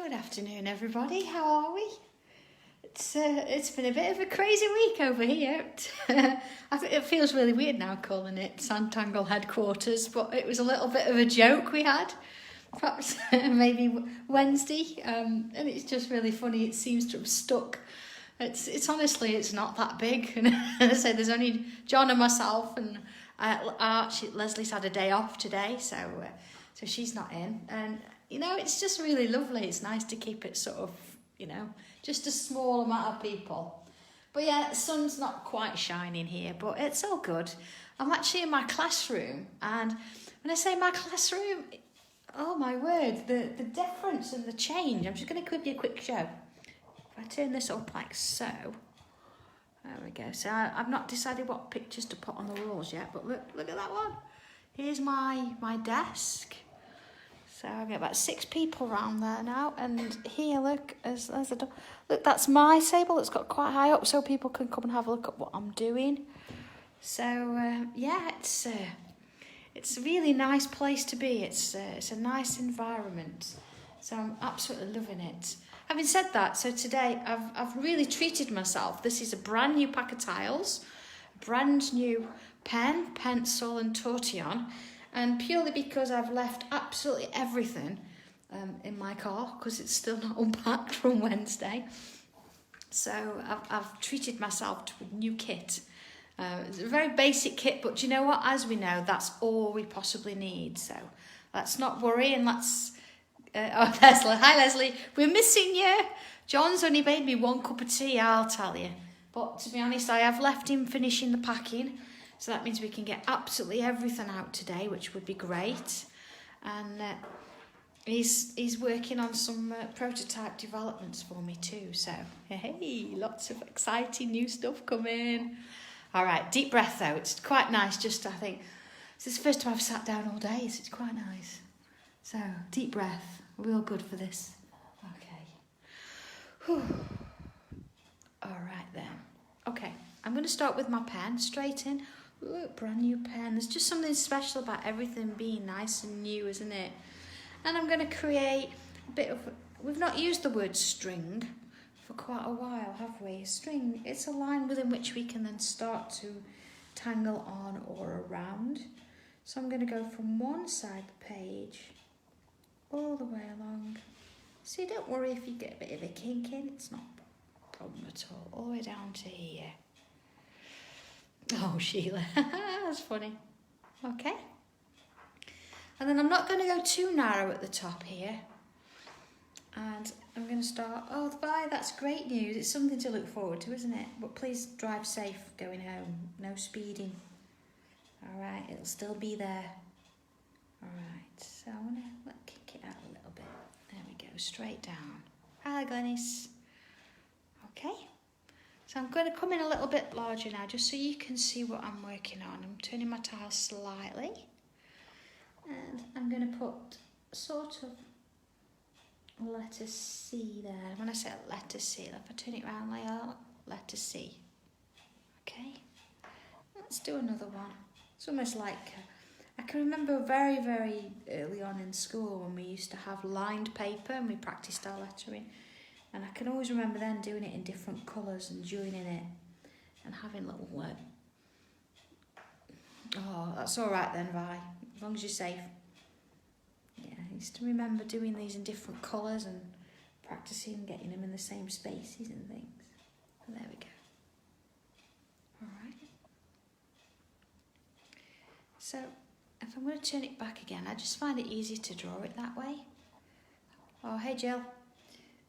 Good afternoon, everybody. How are we? It's been a bit of a crazy week over here. I think it feels really weird now calling it Sanntangle headquarters, but it was a little bit of a joke we had, perhaps maybe Wednesday, and it's just really funny. It seems to have stuck. It's honestly, it's not that big. And as I say, there's only John and myself, and Leslie's had a day off today, so she's not in. And it's just really lovely. It's nice to keep it sort of, just a small amount of people. But yeah, the sun's not quite shining here, but it's all good. I'm actually in my classroom, and when I say my classroom, oh my word, the difference and the change. I'm just going to give you a quick show. If I turn this up like so, there we go. So I've not decided what pictures to put on the walls yet, but look at that one. Here's my desk. So I've got about 6 people around there now, and here, look, there's a door. Look, that's my table. It's got quite high up, so people can come and have a look at what I'm doing. So yeah, it's a really nice place to be. It's a nice environment, so I'm absolutely loving it. Having said that, so today I've really treated myself. This is a brand new pack of tiles, brand new pen, pencil, and tortillon. And purely because I've left absolutely everything in my car because it's still not unpacked from Wednesday. So I've treated myself to a new kit. It's a very basic kit, but do you know what? As we know, that's all we possibly need. So let's not worry, and let's... oh, Leslie. Hi, Leslie. We're missing you. John's only made me 1 cup of tea, I'll tell you. But to be honest, I have left him finishing the packing. So that means we can get absolutely everything out today, which would be great. And he's working on some prototype developments for me too. So, hey, lots of exciting new stuff coming. All right, deep breath though. It's quite nice just, I think, this is the first time I've sat down all day, so it's quite nice. So, deep breath. We're all good for this. Okay. Whew. All right then. Okay, I'm going to start with my pen, straight in. Look, brand new pen. There's just something special about everything being nice and new, isn't it? And I'm going to create a bit of... We've not used the word string for quite a while, have we? String, it's a line within which we can then start to tangle on or around. So I'm going to go from one side of the page all the way along. So don't worry if you get a bit of a kink in. It's not a problem at all the way down to here. Oh, Sheila, that's funny. Okay. And then I'm not going to go too narrow at the top here. And I'm going to start, oh, bye, that's great news. It's something to look forward to, isn't it? But please drive safe going home. No speeding. All right, it'll still be there. All right, so I'm going to kick it out a little bit. There we go, straight down. Hi, Glenys. Okay. So I'm going to come in a little bit larger now, just so you can see what I'm working on. I'm turning my tile slightly. And I'm going to put sort of letter C there. When I say letter C, if I turn it around like that, letter C. Okay. Let's do another one. It's almost like, I can remember very, very early on in school when we used to have lined paper and we practised our lettering. And I can always remember then doing it in different colours and joining it and having little oh, that's all right then, Vi, as long as you're safe. Yeah, I used to remember doing these in different colours and practising getting them in the same spaces and things. And there we go. All right. So if I'm going to turn it back again, I just find it easier to draw it that way. Oh, hey, Jill.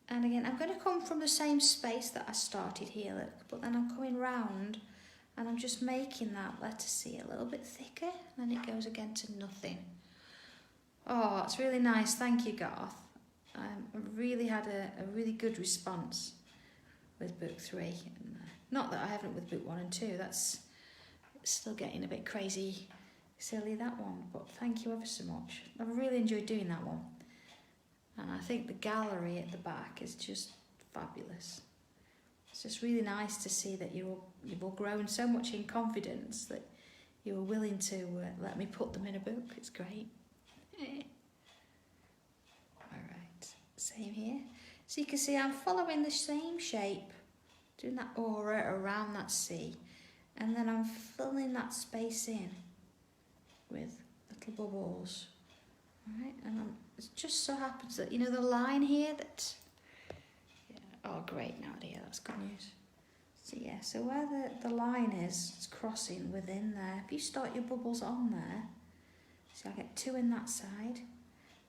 And again, I'm going to come from the same space that I started here, look, but then I'm coming round and I'm just making that letter C a little bit thicker, and then it goes again to nothing. Oh, that's really nice. Thank you, Garth. I really had a really good response with book 3. And, not that I haven't with book 1 and 2. That's still getting a bit crazy, silly, that one. But thank you ever so much. I've really enjoyed doing that one. And I think the gallery at the back is just fabulous. It's just really nice to see that you've all grown so much in confidence that you were willing to let me put them in a book. It's great. All right. So Same here. So you can see I'm following the same shape, doing that aura around that C, and then I'm filling that space in with little bubbles. Alright, and it just so happens that, you know, the line here that, yeah, oh great, now dear, that's good news. So yeah, so where the line is, it's crossing within there. If you start your bubbles on there, so I get 2 in that side,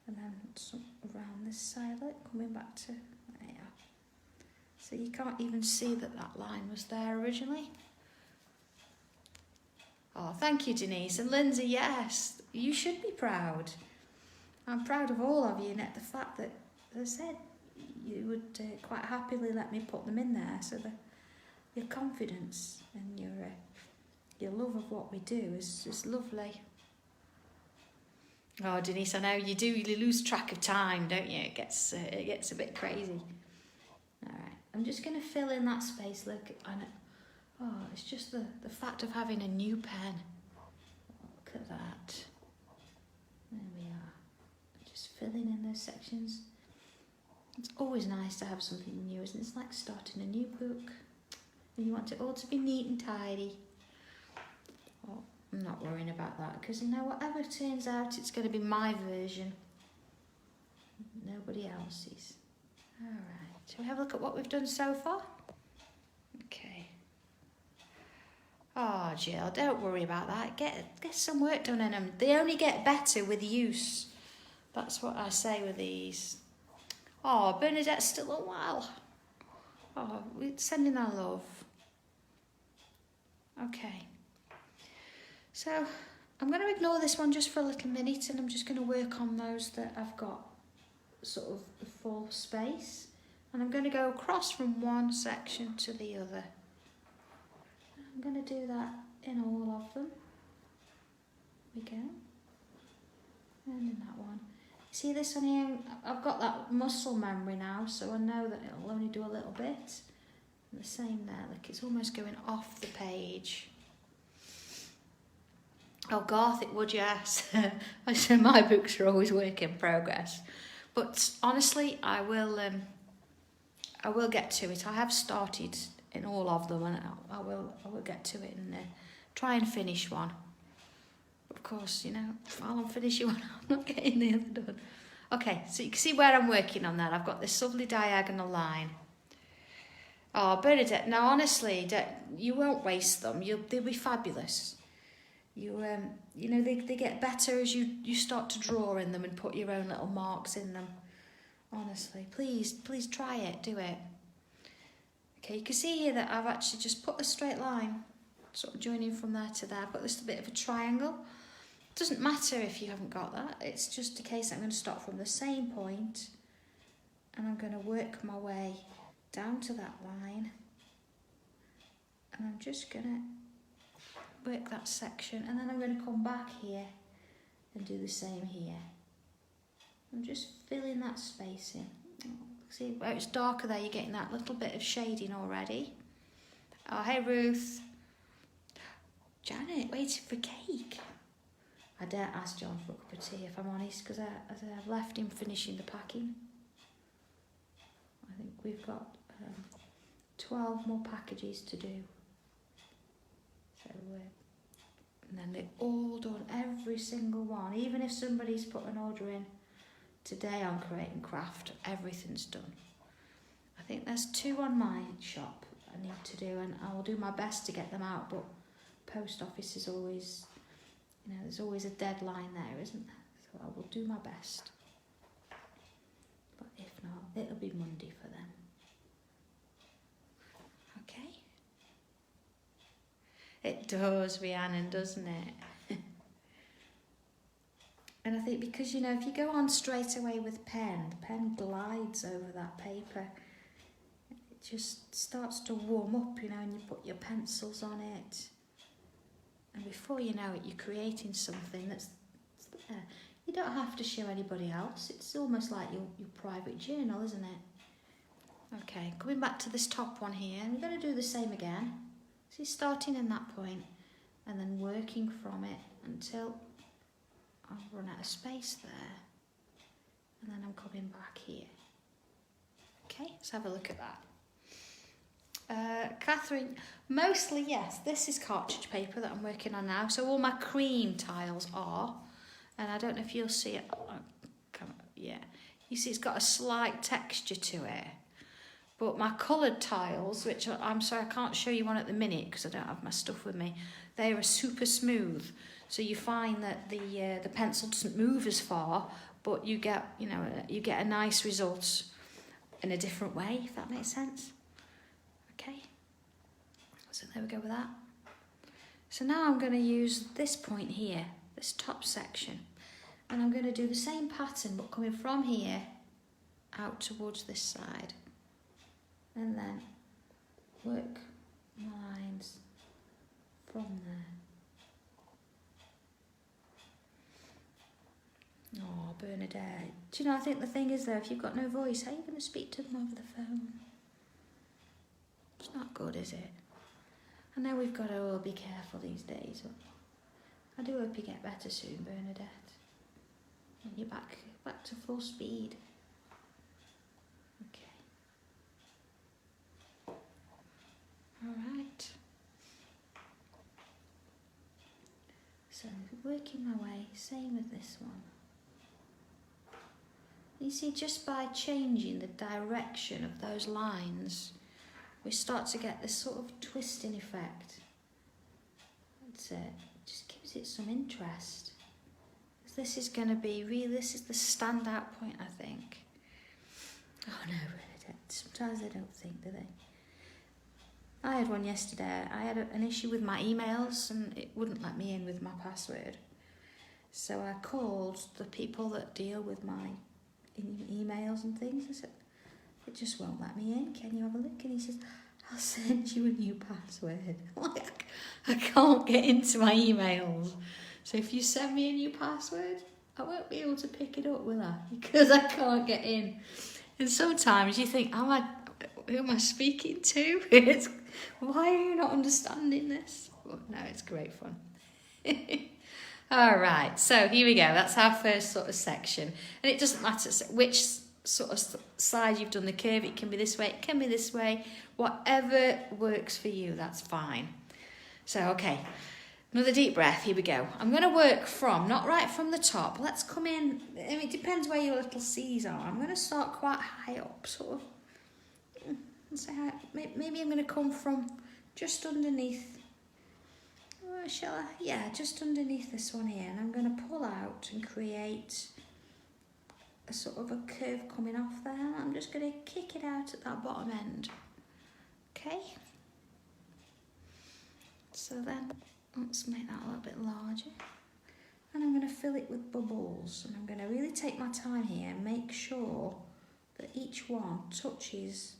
and then some around this side, look, coming back to, there you are. So you can't even see that that line was there originally. Oh, thank you, Denise. And Lindsay, yes, you should be proud. I'm proud of all of you, and the fact that, as I said, you would quite happily let me put them in there, so that your confidence and your love of what we do is just lovely. Oh, Denise, I know you do. You lose track of time, don't you? It gets a bit crazy. All right, I'm just going to fill in that space. Look, it's just the fact of having a new pen. Look at that. There we are. Just filling in those sections. It's always nice to have something new, isn't it? It's like starting a new book. And you want it all to be neat and tidy. Oh, I'm not worrying about that, because you know, whatever turns out, it's going to be my version. Nobody else's. Alright, shall we have a look at what we've done so far? Okay. Oh, Jill, don't worry about that. Get some work done in them. They only get better with use. That's what I say with these. Oh, Bernadette's still a while. Oh, we're sending our love. Okay. So, I'm going to ignore this one just for a little minute, and I'm just going to work on those that I've got sort of the full space. And I'm going to go across from one section to the other. I'm going to do that in all of them. There we go. And in that one. See this one here? I've got that muscle memory now, so I know that it'll only do a little bit. And the same there, like it's almost going off the page. Oh, Garth, it would, yes. I say my books are always work in progress. But honestly, I will get to it. I have started in all of them, and I will get to it and try and finish one. Of course, you know, while I'm finishing one, I'm not getting the other done. Okay, so you can see where I'm working on that. I've got this lovely diagonal line. Oh, Bernadette, now honestly, you won't waste them. They'll be fabulous. You know, they get better as you start to draw in them and put your own little marks in them. Honestly, please try it, do it. Okay, you can see here that I've actually just put a straight line, sort of joining from there to there. I've got this bit of a triangle. It doesn't matter if you haven't got that. It's just a case I'm going to start from the same point, and I'm going to work my way down to that line, and I'm just going to work that section, and then I'm going to come back here and do the same here. I'm just filling that space in. See where it's darker there, you're getting that little bit of shading already. Oh, hey Ruth. Janet, waiting for cake. I dare ask John for a cup of tea, if I'm honest, because I've left him finishing the packing. I think we've got 12 more packages to do. So, and then they're all done, every single one. Even if somebody's put an order in today on Create and Craft, everything's done. I think there's 2 on my shop I need to do, and I will do my best to get them out, but post office is always, you know, there's always a deadline there, isn't there? So I will do my best. But if not, it'll be Monday for them. Okay? It does, Rhiannon, doesn't it? And I think because, you know, if you go on straight away with pen, the pen glides over that paper. It just starts to warm up, you know, and you put your pencils on it. And before you know it, you're creating something that's there. You don't have to show anybody else. It's almost like your private journal, isn't it? Okay, coming back to this top one here, we're going to do the same again. So starting in that point and then working from it until I'll run out of space there. And then I'm coming back here. Okay, let's have a look at that. Catherine, mostly yes, this is cartridge paper that I'm working on now, so all my cream tiles are, and I don't know if you'll see it, yeah, you see it's got a slight texture to it, but my coloured tiles, which I'm sorry I can't show you one at the minute because I don't have my stuff with me, they are super smooth, so you find that the pencil doesn't move as far, but you get, you know, you get a nice result in a different way, if that makes sense. Okay, so there we go with that. So now I'm going to use this point here, this top section, and I'm going to do the same pattern but coming from here out towards this side, and then work my lines from there. Oh, Bernadette. Do you know, I think the thing is though, if you've got no voice, how are you going to speak to them over the phone? It's not good, is it? I know we've got to all be careful these days, but I do hope you get better soon, Bernadette. And you're back to full speed. Okay. All right. So working my way, same with this one. You see, just by changing the direction of those lines, we start to get this sort of twisting effect. That's it. Just gives it some interest. This is going to be really, this is the standout point, I think. Oh no, sometimes they don't think, do they? I had one yesterday. I had an issue with my emails and it wouldn't let me in with my password. So I called the people that deal with my emails and things. I said, it just won't let me in. Can you have a look? And he says, I'll send you a new password. Like, I can't get into my emails. So if you send me a new password, I won't be able to pick it up, will I? Because I can't get in. And sometimes you think, who am I speaking to? Why are you not understanding this? Well, no, it's great fun. All right, so here we go. That's our first sort of section. And it doesn't matter which sort of side you've done the curve. It can be this way, it can be this way. Whatever works for you, that's fine. So, okay, another deep breath. Here we go. I'm going to work from, not right from the top. Let's come in. I mean, it depends where your little C's are. I'm going to start quite high up, sort of. Maybe I'm going to come from just underneath. Shall I? Yeah, just underneath this one here. And I'm going to pull out and create a sort of a curve coming off there. I'm just going to kick it out at that bottom end. Okay. So then, let's make that a little bit larger. And I'm going to fill it with bubbles. And I'm going to really take my time here and make sure that each one touches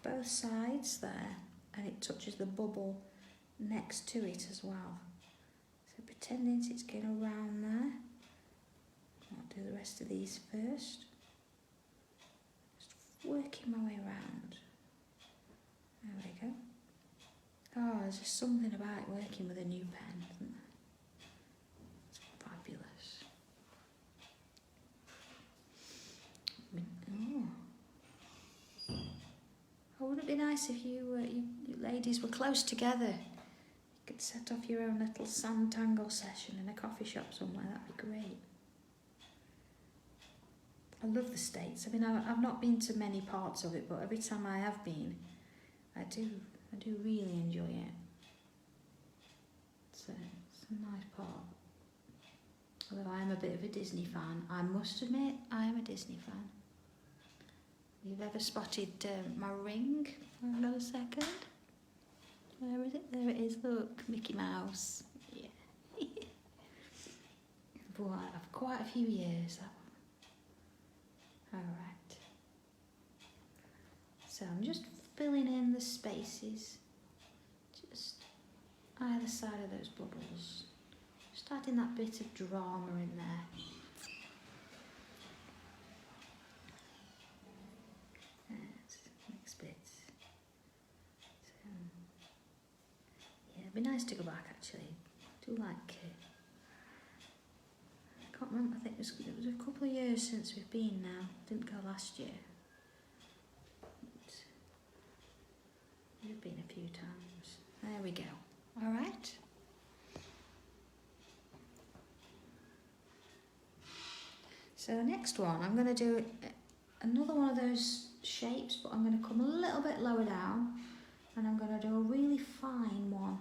both sides there. And it touches the bubble next to it as well. So pretending it's going around there. I'll do the rest of these first. Just working my way around. There we go. Oh, there's just something about working with a new pen, isn't there? It's fabulous. Oh, wouldn't it be nice if you ladies were close together? You could set off your own little Sanntangle session in a coffee shop somewhere. That'd be great. I love the States. I mean, I've not been to many parts of it, but every time I have been, I do really enjoy it. It's a nice part. Although I am a bit of a Disney fan. I must admit, I am a Disney fan. You've ever spotted my ring? Hang on a second. Where is it? There it is, look, Mickey Mouse. Yeah. Boy, I've quite a few years, that one. Alright. So I'm just filling in the spaces. Just either side of those bubbles. Just adding that bit of drama in there. Next bit. So, yeah, it'd be nice to go back actually. I do like it. I can't remember, I think it was a couple of years since we've been now. Didn't go last year. few times. There we go. All right. So next one, I'm going to do another one of those shapes, but I'm going to come a little bit lower down, and I'm going to do a really fine one.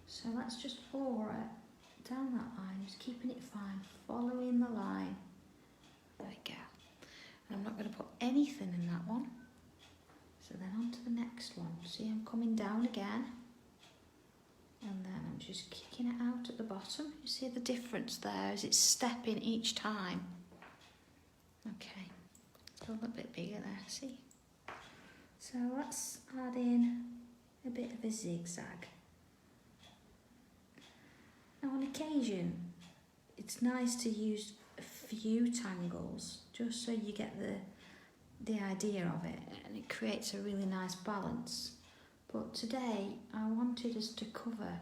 So let's just follow it down that line, just keeping it fine, following the line. There we go. And I'm not going to put anything in that one. So then on to the next one. See, I'm coming down again, and then I'm just kicking it out at the bottom. You see the difference there as it's stepping each time. Okay, a little bit bigger there, see? So let's add in a bit of a zigzag. Now on occasion, it's nice to use a few tangles, just so you get the idea of it, and it creates a really nice balance. But today I wanted us to cover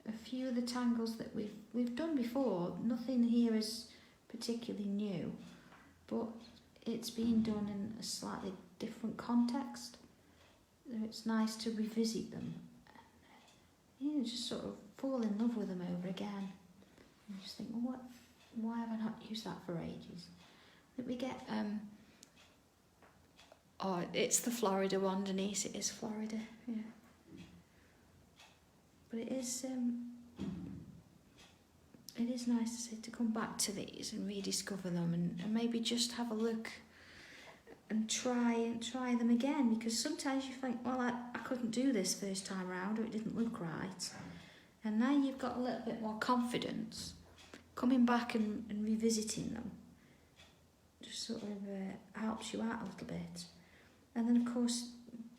a few of the tangles that we've done before. Nothing here is particularly new, but it's being done in a slightly different context. It's nice to revisit them, you know, just sort of fall in love with them over again, and just think, well, why have I not used that for ages? That we get oh, it's the Florida one, Denise. It is Florida, yeah. But it is nice to come back to these and rediscover them, and maybe just have a look and try them again, because sometimes you think, well, I couldn't do this first time around, or it didn't look right, and now you've got a little bit more confidence coming back and revisiting them. Just sort of helps you out a little bit. And then, of course,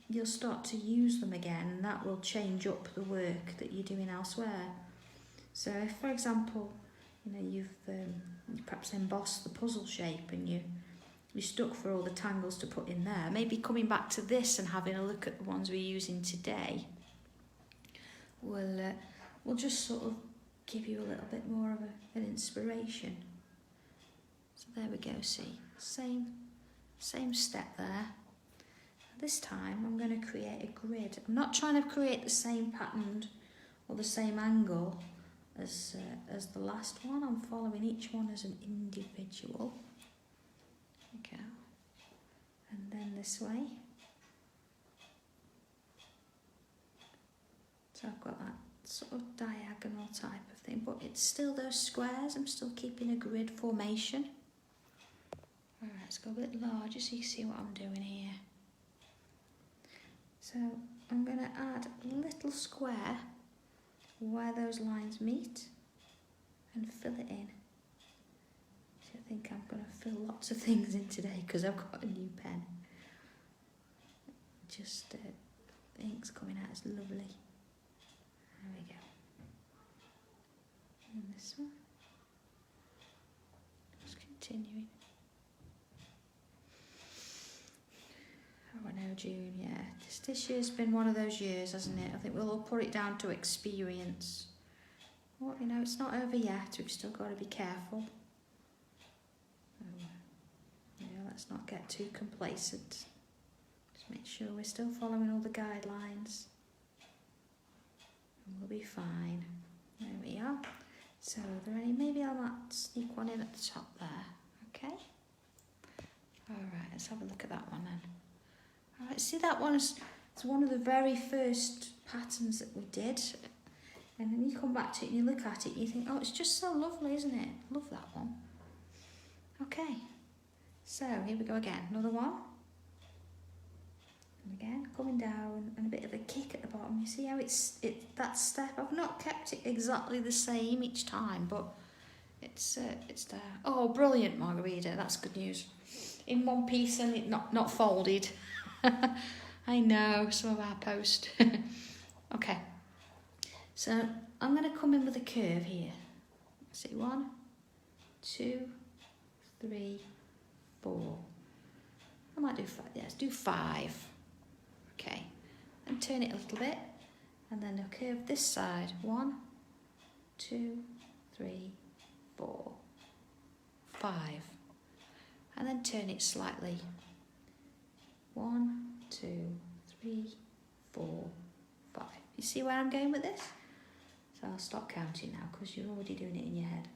you'll start to use them again, and that will change up the work that you're doing elsewhere. So if, for example, you know, you've perhaps embossed the puzzle shape, and you're stuck for all the tangles to put in there, maybe coming back to this and having a look at the ones we're using today will just sort of give you a little bit more of an inspiration. So there we go, see, same step there. This time I'm going to create a grid. I'm not trying to create the same pattern or the same angle as the last one. I'm following each one as an individual. Okay, and then this way. So I've got that sort of diagonal type of thing, but it's still those squares. I'm still keeping a grid formation. Alright, let's go a bit larger so you see what I'm doing here. So I'm going to add a little square where those lines meet and fill it in. So I think I'm going to fill lots of things in today because I've got a new pen. Just the ink's coming out, it's lovely. There we go. And this one. Just continuing. Oh no, June, yeah. This year's been one of those years, hasn't it? I think we'll all put it down to experience. Well, you know, it's not over yet. We've still got to be careful. Yeah, let's not get too complacent. Just make sure we're still following all the guidelines. And we'll be fine. There we are. So, are there any? Maybe I might sneak one in at the top there. Okay? Alright, let's have a look at that one then. Alright, see that one is one of the very first patterns that we did. And then you come back to it and you look at it and you think, oh, it's just so lovely, isn't it? Love that one. Okay, so here we go again. Another one. And again, coming down and a bit of a kick at the bottom. You see how it's that step? I've not kept it exactly the same each time, but it's there. Oh, brilliant, Margarita. That's good news. In one piece and it not folded. I know, some of our post. Okay, so I'm going to come in with a curve here. See, 1, 2, 3, 4. I might do 5. Yeah, let's do 5. Okay, and turn it a little bit, and then I'll curve this side. 1, 2, 3, 4, 5, and then turn it slightly. 1, 2, 3, 4, You see where I'm going with this? So I'll stop counting now because you're already doing it in your head.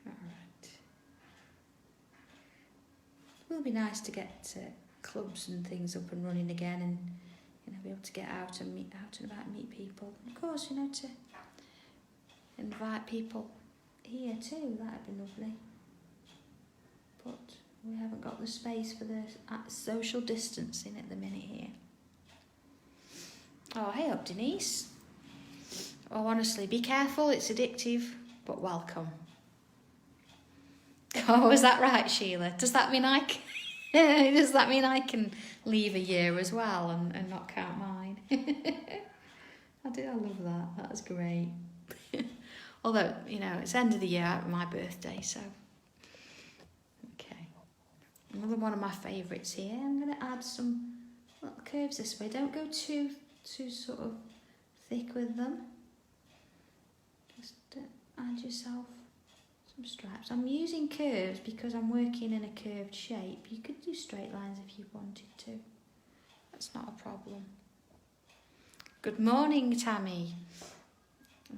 Alright. It will be nice to get clubs and things up and running again, and be able to get out and about and meet people. Of course, to invite people here too, that'd be lovely. But we haven't got the space for the social distancing at the minute here. Oh, hey up, Denise. Oh, honestly, be careful, it's addictive, but welcome. Oh, is that right, Sheila? Does that mean I can leave a year as well and not count mine? I love that. That's great. Although, it's end of the year, my birthday, so. Okay. Another one of my favourites here. I'm going to add some little curves this way. Don't go too sort of thick with them. Just add yourself some stripes. I'm using curves because I'm working in a curved shape. You could do straight lines if you wanted to. That's not a problem. Good morning, Tammy.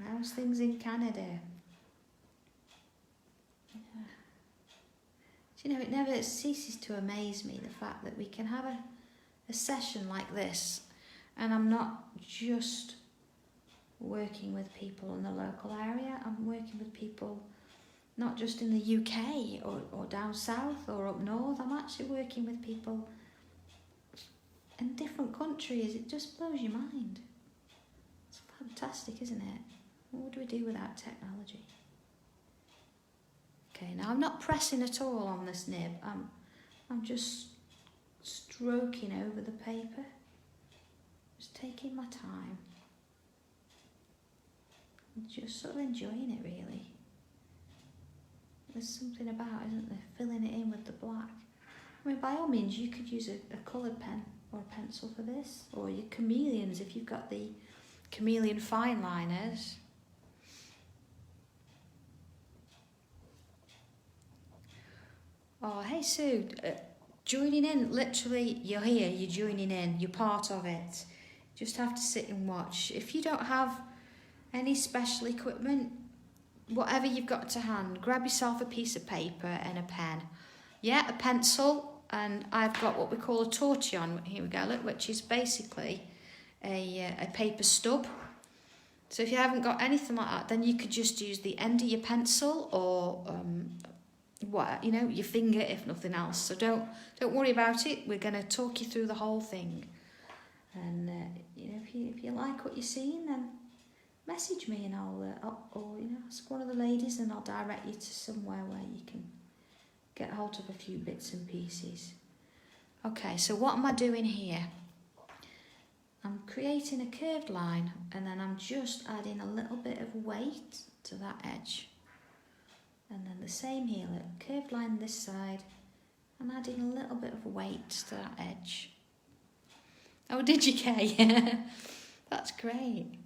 How's things in Canada? Yeah. It never ceases to amaze me, the fact that we can have a session like this, and I'm not just working with people in the local area. I'm working with people not just in the UK or down south or up north. I'm actually working with people in different countries. It just blows your mind. It's fantastic, isn't it? What would we do without technology? Okay, now I'm not pressing at all on this nib. I'm just stroking over the paper. Just taking my time. Just sort of enjoying it, really. There's something about, isn't there, filling it in with the black. I mean, by all means, you could use a coloured pen or a pencil for this, or your chameleons if you've got the chameleon fine liners. Oh, hey Sue, joining in, literally, you're here, you're joining in, you're part of it. Just have to sit and watch. If you don't have any special equipment, whatever you've got to hand, grab yourself a piece of paper and a pen. Yeah, a pencil, and I've got what we call a tortillon, here we go, look, which is basically a paper stub. So if you haven't got anything like that, then you could just use the end of your pencil or your finger, if nothing else. So don't worry about it. We're going to talk you through the whole thing. And if you like what you're seeing, then message me and I'll ask one of the ladies and I'll direct you to somewhere where you can get hold of a few bits and pieces. Okay, so what am I doing here? I'm creating a curved line and then I'm just adding a little bit of weight to that edge. And then the same here, look, curved line this side. I'm adding a little bit of weight to that edge. Oh, did you, Kay? That's great.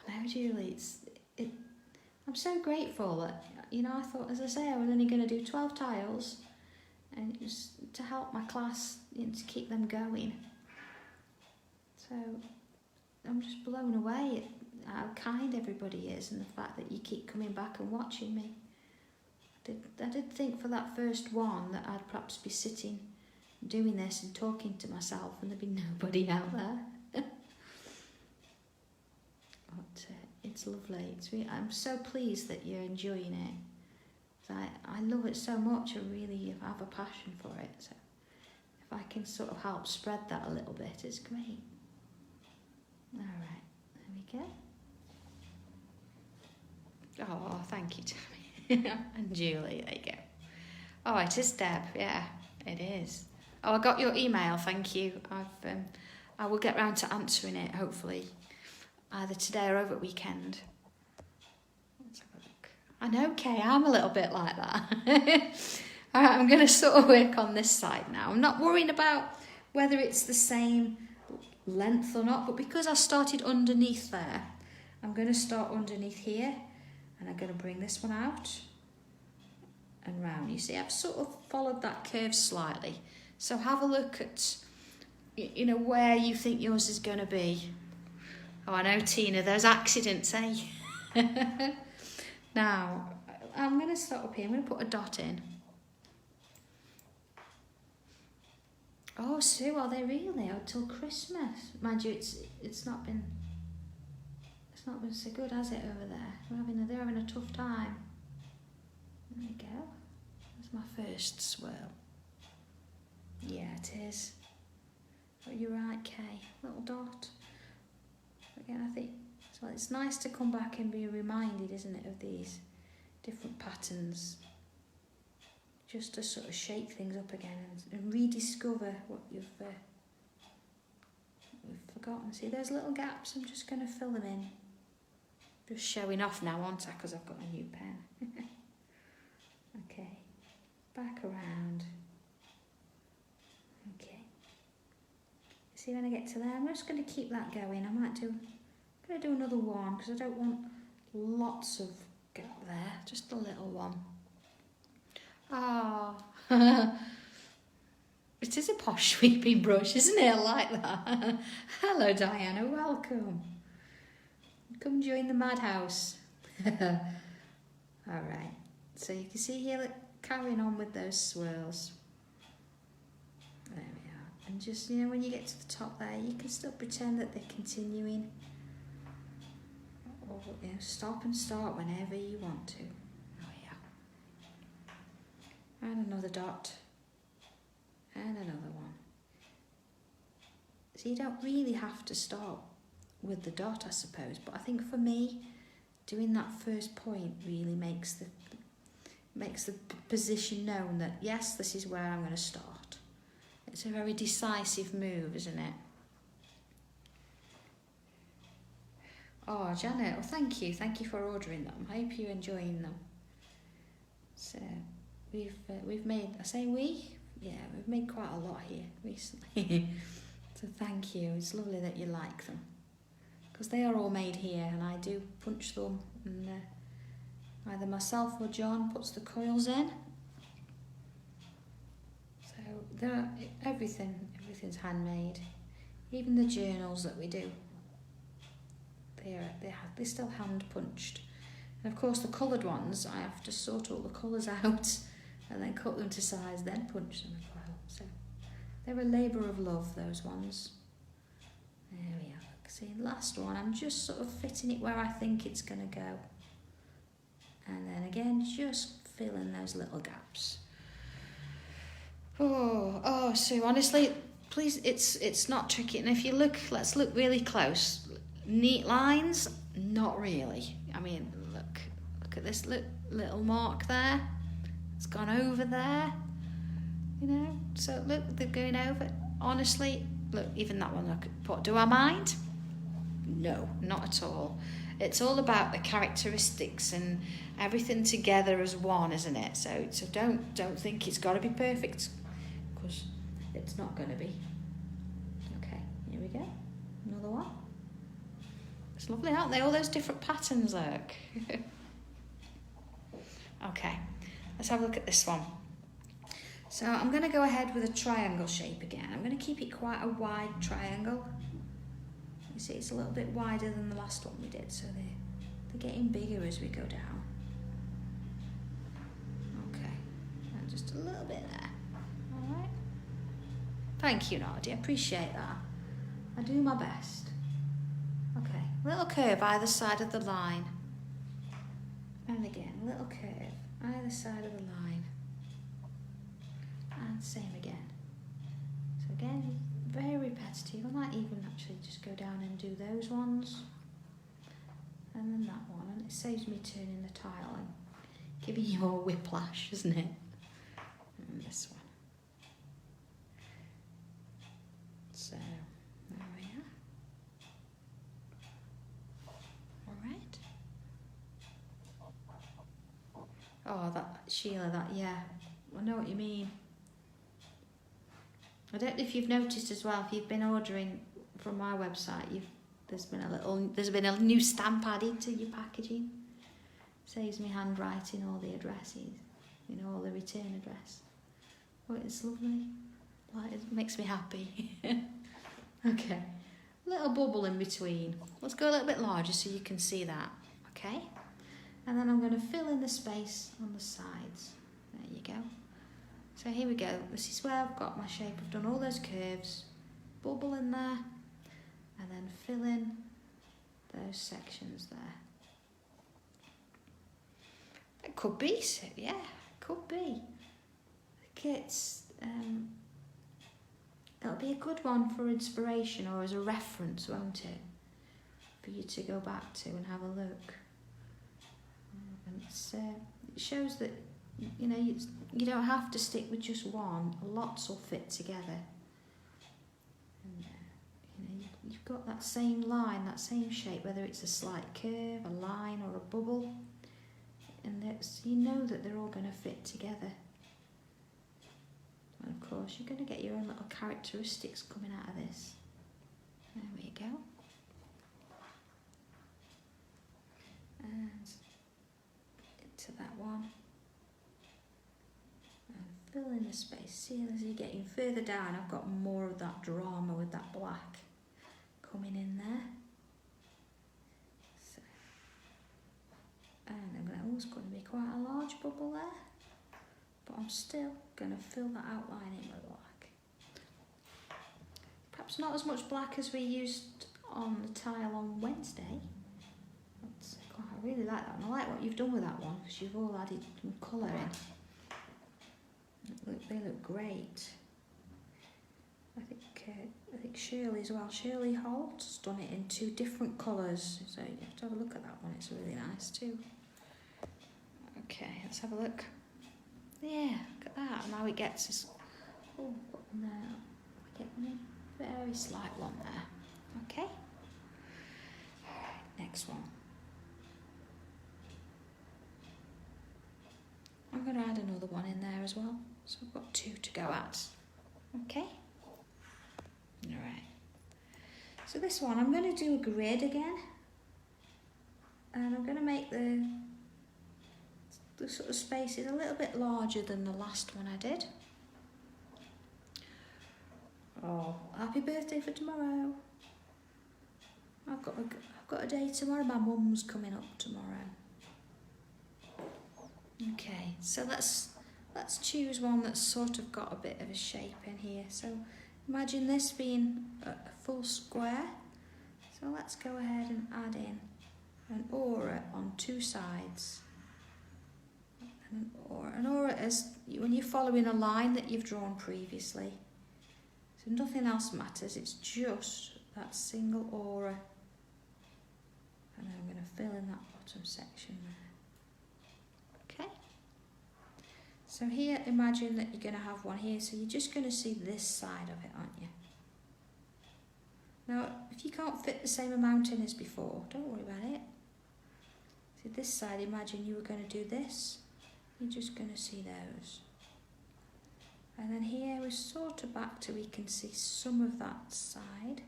I know, Julie, I'm so grateful that, I thought, as I say, I was only going to do 12 tiles and it was to help my class, to keep them going. So I'm just blown away at how kind everybody is and the fact that you keep coming back and watching me. I did think for that first one that I'd perhaps be sitting doing this and talking to myself and there'd be nobody out there. But it's lovely. I'm so pleased that you're enjoying it. I love it so much. I really have a passion for it. So if I can sort of help spread that a little bit, it's great. All right, there we go. Oh, thank you, Tammy. And Julie, there you go. Oh, it is Deb. Yeah, it is. Oh, I got your email. Thank you. I will get round to answering it, hopefully, either today or over the weekend. Let's have a look. I know, Kay, I'm a little bit like that. All right, I'm going to sort of work on this side now. I'm not worrying about whether it's the same length or not, but because I started underneath there, I'm going to start underneath here and I'm going to bring this one out and round. You see, I've sort of followed that curve slightly So have a look at, you know, where you think yours is going to be. Oh, I know, Tina, those accidents, eh? Now, I'm going to start up here. I'm going to put a dot in. Oh, Sue, are they really out till Christmas? Mind you, it's not been so good, has it, over there? They're having a tough time. There you go. That's my first swirl. Yeah, it is. Oh, you're right, Kay. Little dot. Again, I think so. It's nice to come back and be reminded, isn't it, of these different patterns, just to sort of shake things up again and rediscover what you've forgotten. See those little gaps? I'm just going to fill them in. Just showing off now, aren't I? Because I've got a new pen. Okay, back around. Okay. See, when I get to there, I'm just going to keep that going. I'm going to do another one because I don't want lots of gap there. Just a little one. Oh, it is a posh sweeping brush, isn't it? I like that. Hello, Diana. Welcome. Come join the madhouse. All right. So you can see here, carrying on with those swirls. There we are. And just, you know, when you get to the top there, you can still pretend that they're continuing. Or, you know, stop and start whenever you want to. Oh, yeah. And another dot. And another one. So you don't really have to start with the dot, I suppose. But I think for me, doing that first point really makes the position known that, yes, this is where I'm going to start. It's a very decisive move, isn't it? Oh, Janet, well, thank you. Thank you for ordering them. I hope you're enjoying them. So, we've made, I say we? Yeah, we've made quite a lot here recently. So thank you. It's lovely that you like them. Because they are all made here, and I do punch them, and either myself or John puts the coils in. So everything's handmade. Even the journals that we do, they're still hand punched. And of course the coloured ones, I have to sort all the colours out and then cut them to size, then punch them as well. So they're a labour of love, those ones. There we are. See, last one, I'm just sort of fitting it where I think it's going to go. And then again, just fill in those little gaps. Oh, Sue, honestly, please, it's not tricky. And if you look, let's look really close. Neat lines? Not really. I mean, look at this little mark there. It's gone over there, you know. So look, they're going over. Honestly, look, even that one, look. But do I mind? No, not at all. It's all about the characteristics and everything together as one, isn't it? So don't think it's got to be perfect, because it's not going to be. Okay, here we go. Another one. It's lovely, aren't they? All those different patterns, look. Okay, let's have a look at this one. So I'm going to go ahead with a triangle shape again. I'm going to keep it quite a wide triangle. You see, it's a little bit wider than the last one we did, so they're getting bigger as we go down. Okay, and just a little bit there. All right. Thank you, Nadia. Appreciate that. I do my best. Okay, little curve either side of the line. And again, a little curve either side of the line. And same again. So again, very repetitive. I might even actually just go down and do those ones. And then that one. And it saves me turning the tile and giving you all whiplash, isn't it? And this one. So, there we are. Alright. Oh, that, Sheila, yeah. I know what you mean. I don't know if you've noticed as well, if you've been ordering from my website, there's been a new stamp added to your packaging. Saves me handwriting all the addresses, all the return address. Oh, it's lovely. Like, it makes me happy. Okay, little bubble in between. Let's go a little bit larger so you can see that. Okay, and then I'm going to fill in the space on the sides. There you go. So here we go. This is where I've got my shape. I've done all those curves. Bubble in there, and then fill in those sections there. It could be, yeah, could be. I think it'll be a good one for inspiration or as a reference, won't it? For you to go back to and have a look. And it shows that, you know, you don't have to stick with just one. Lots will fit together. And you know, you've got that same line, that same shape, whether it's a slight curve, a line, or a bubble. And you know that they're all going to fit together. And of course, you're going to get your own little characteristics coming out of this. There we go. And into that one. And fill in the space. See, as you're getting further down, I've got more of that drama with that black coming in there. So, and it's going to be quite a large bubble there. But I'm still going to fill that outline in with black. Perhaps not as much black as we used on the tile on Wednesday. I really like that, and I like what you've done with that one because you've all added some colour in. They look great. I think Shirley as well. Shirley Holt's done it in 2 different colours, so you have to have a look at that one. It's really nice too. Okay, let's have a look. Yeah, look at that. And now it gets this. Oh, no, getting a very slight one there. Okay. Next one. I'm going to add another one in there as well. So I've got 2 to go at. Okay. Alright. So this one, I'm going to do a grid again. And I'm going to make the sort of spaces a little bit larger than the last one I did. Oh, happy birthday for tomorrow. I've got a day tomorrow. My mum's coming up tomorrow. Okay, so let's choose one that's sort of got a bit of a shape in here. So imagine this being a full square. So let's go ahead and add in an aura on 2 sides. An aura is when you're following a line that you've drawn previously. So nothing else matters, it's just that single aura. And then I'm going to fill in that bottom section there. Okay. So here, imagine that you're going to have one here, so you're just going to see this side of it, aren't you? Now, if you can't fit the same amount in as before, don't worry about it. See this side, imagine you were going to do this. You're just going to see those. And then here we're sort of back to we can see some of that side.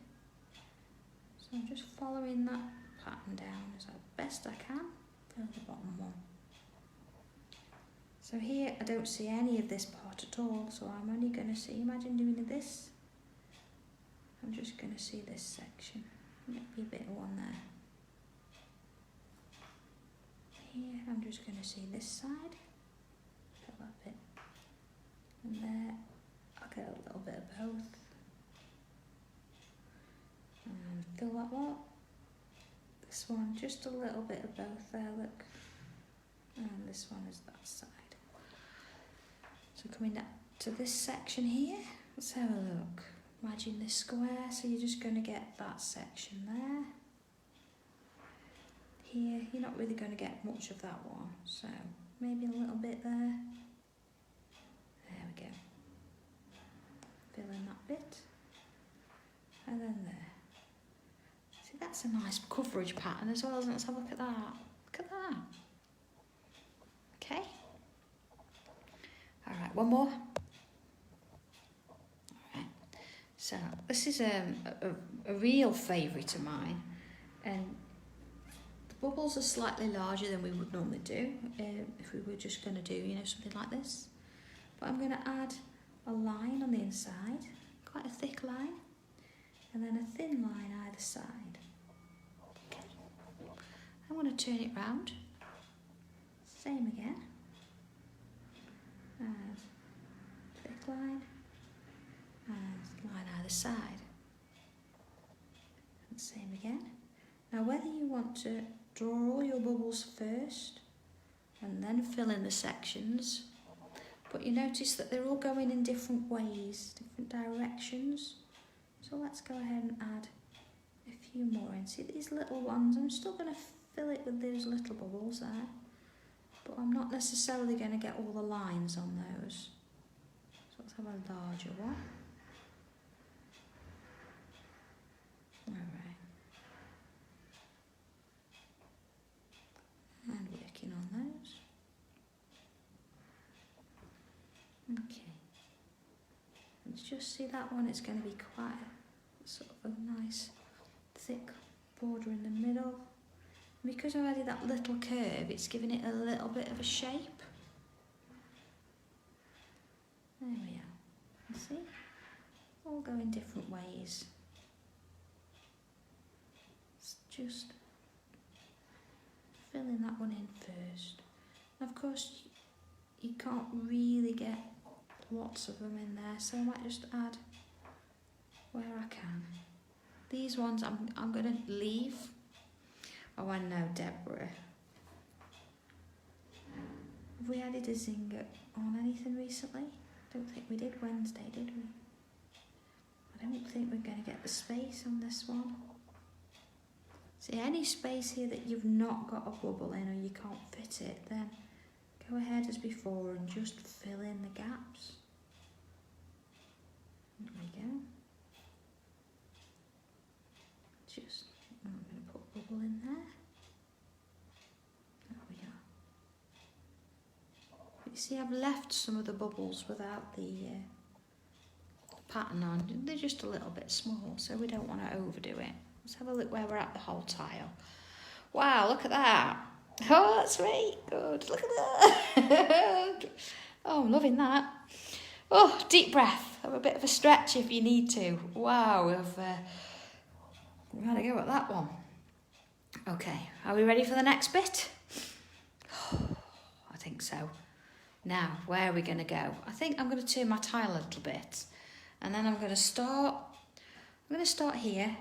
So I'm just following that pattern down as best I can for the bottom one. So here I don't see any of this part at all, so I'm only going to see, imagine doing this. I'm just going to see this section. Maybe a bit of one there. Here I'm just going to see this side. That bit. And there I'll get a little bit of both. And fill that one. This one, just a little bit of both there, look. And this one is that side. So coming up to this section here, let's have a look. Imagine this square, so you're just going to get that section there. Here, you're not really going to get much of that one, so maybe a little bit there. There we go. Fill in that bit. And then there. See, that's a nice coverage pattern as well, isn't it? Let's have a look at that. Look at that. Okay. Alright, one more. Alright. So, this is a real favourite of mine. And bubbles are slightly larger than we would normally do if we were just going to do, you know, something like this. But I'm going to add a line on the inside, quite a thick line, and then a thin line either side. Okay. I want to turn it round. Same again. And thick line, and line either side. And same again. Now whether you want to draw all your bubbles first and then fill in the sections, but you notice that they're all going in different ways, different directions. So let's go ahead and add a few more in. See these little ones, I'm still going to fill it with those little bubbles there, but I'm not necessarily going to get all the lines on those. So let's have a larger one. Alright. And working on those. Okay. And just see that one, it's going to be quite sort of a nice thick border in the middle. And because I've added that little curve, it's giving it a little bit of a shape. There we are. You see? All go in different ways. It's just filling that one in first. And of course, you can't really get lots of them in there, so I might just add where I can. These ones I'm going to leave. Oh, I know, Deborah. Have we added a zinger on anything recently? I don't think we did Wednesday, did we? I don't think we're going to get the space on this one. See, any space here that you've not got a bubble in or you can't fit it, then go ahead as before and just fill in the gaps. There we go. Just, I'm going to put a bubble in there. There we are. You see, I've left some of the bubbles without the pattern on. They're just a little bit small, so we don't want to overdo it. Let's have a look where we're at the whole tile. Wow, look at that. Oh, that's right. Good. Look at that. Oh, I'm loving that. Oh, deep breath. Have a bit of a stretch if you need to. Wow, we've had a go at that one. Okay, are we ready for the next bit? I think so. Now, where are we going to go? I think I'm going to turn my tile a little bit. And then I'm going to start here.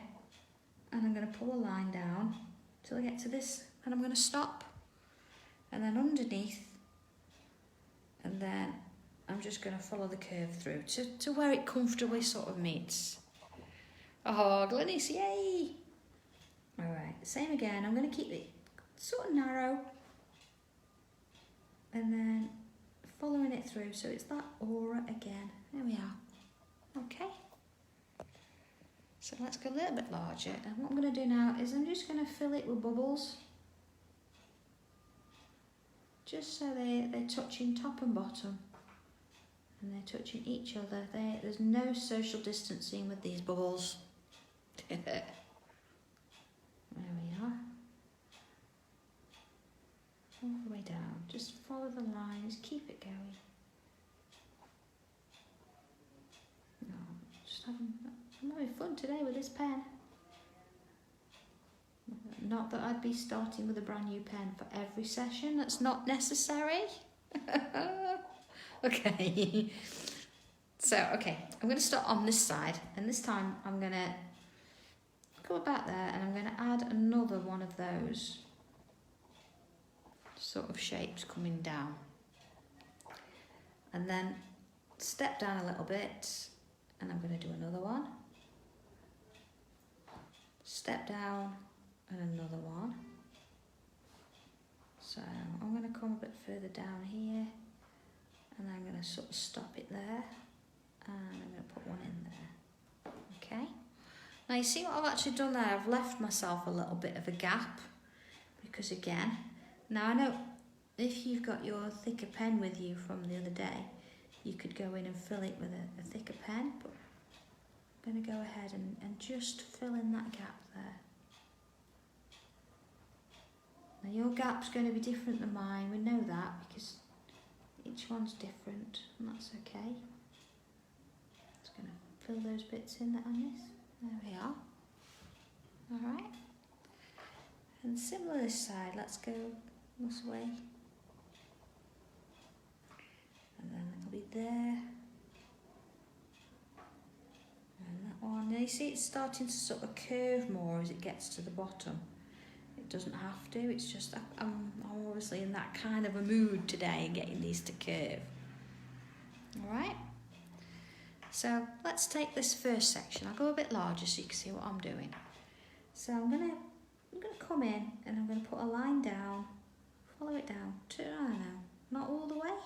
And I'm going to pull a line down till I get to this. And I'm going to stop. And then underneath. And then I'm just going to follow the curve through to where it comfortably sort of meets. Oh, Glenys, yay! Alright, same again. I'm going to keep it sort of narrow. And then following it through. So it's that aura again. There we are. Okay. So let's go a little bit larger. And what I'm going to do now is I'm just going to fill it with bubbles. Just so they're touching top and bottom. And they're touching each other. There's no social distancing with these bubbles. There we are. All the way down. Just follow the line. Just keep it going. No, I'm having fun today with this pen. Not that I'd be starting with a brand new pen for every session. That's not necessary. Okay. So, okay, I'm going to start on this side. And this time I'm going to go about there and I'm going to add another one of those sort of shapes coming down. And then step down a little bit and I'm going to do another one. Step down and another one. So I'm going to come a bit further down here and I'm going to sort of stop it there and I'm going to put one in there. Okay. Now you see what I've actually done there? I've left myself a little bit of a gap because again, now I know if you've got your thicker pen with you from the other day, you could go in and fill it with a thicker pen, but I'm going to go ahead and just fill in that gap there. Now your gap's going to be different than mine, we know that because each one's different and that's okay. going to fill those bits in that I missed. There we are. Alright. And similar this side, let's go this way. And then it'll be there. And that one. Now you see it's starting to sort of curve more as it gets to the bottom. It doesn't have to, it's just I'm obviously in that kind of a mood today, getting these to curve. Alright. So let's take this first section. I'll go a bit larger so you can see what I'm doing. So I'm gonna come in and I'm gonna put a line down, follow it down, turn around now, not all the way.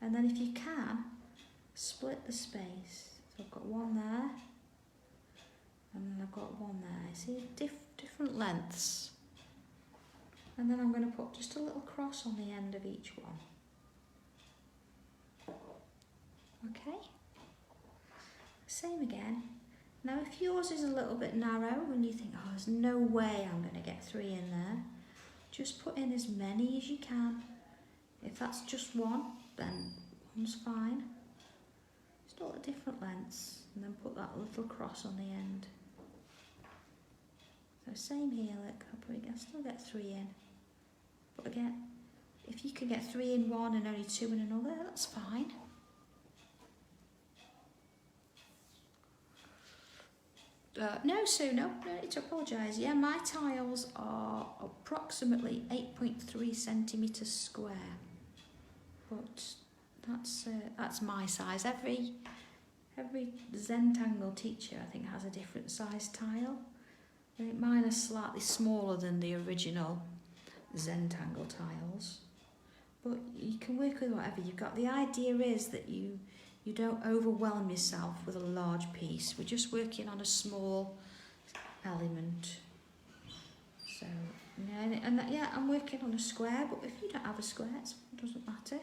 And then if you can, split the space. So I've got one there, and then I've got one there. See, different lengths. And then I'm going to put just a little cross on the end of each one. Okay. Same again. Now if yours is a little bit narrow and you think, oh, there's no way I'm going to get 3 in there, just put in as many as you can. If that's just one, then one's fine. Just all at different lengths and then put that little cross on the end. So same here, look, I still get 3 in. But again, if you can get 3 in one and only 2 in another, that's fine. No, Sue, no need to apologise. Yeah, my tiles are approximately 8.3 centimetres square. But that's my size. Every Sanntangle teacher, I think, has a different size tile. I think mine are slightly smaller than the original Sanntangle tiles. But you can work with whatever you've got. The idea is that you don't overwhelm yourself with a large piece. We're just working on a small element. So, yeah, I'm working on a square, but if you don't have a square, it doesn't matter.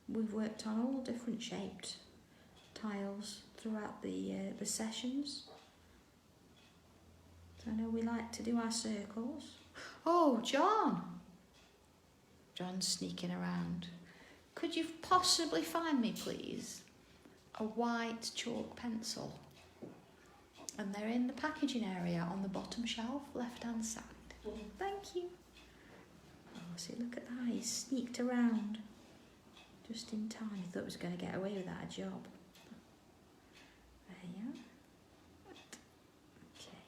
We've worked on all different shaped tiles throughout the sessions. So I know we like to do our circles. Oh, John's sneaking around. Could you possibly find me, please, a white chalk pencil? And they're in the packaging area on the bottom shelf, left-hand side. Thank you. Oh, see, look at that. He sneaked around just in time. He thought he was going to get away without a job. There you are. Okay.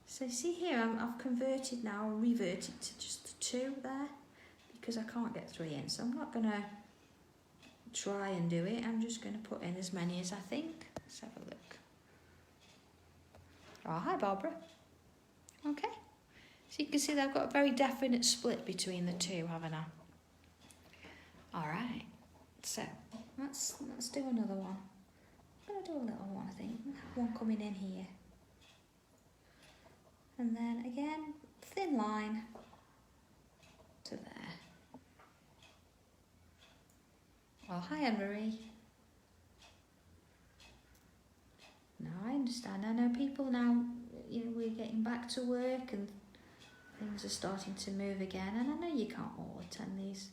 So see here, I've converted now, reverted to just the 2 there, because I can't get 3 in. So I'm not going to try and do it. I'm just going to put in as many as I think. Let's have a look. Oh, hi, Barbara. Okay. So you can see that I've got a very definite split between the 2, haven't I? All right. So let's do another one. I'm going to do a little one, I think. One coming in here. And then again, thin line to there. Well, hi, Anne-Marie. No, I understand. I know people now, we're getting back to work and things are starting to move again. And I know you can't all attend these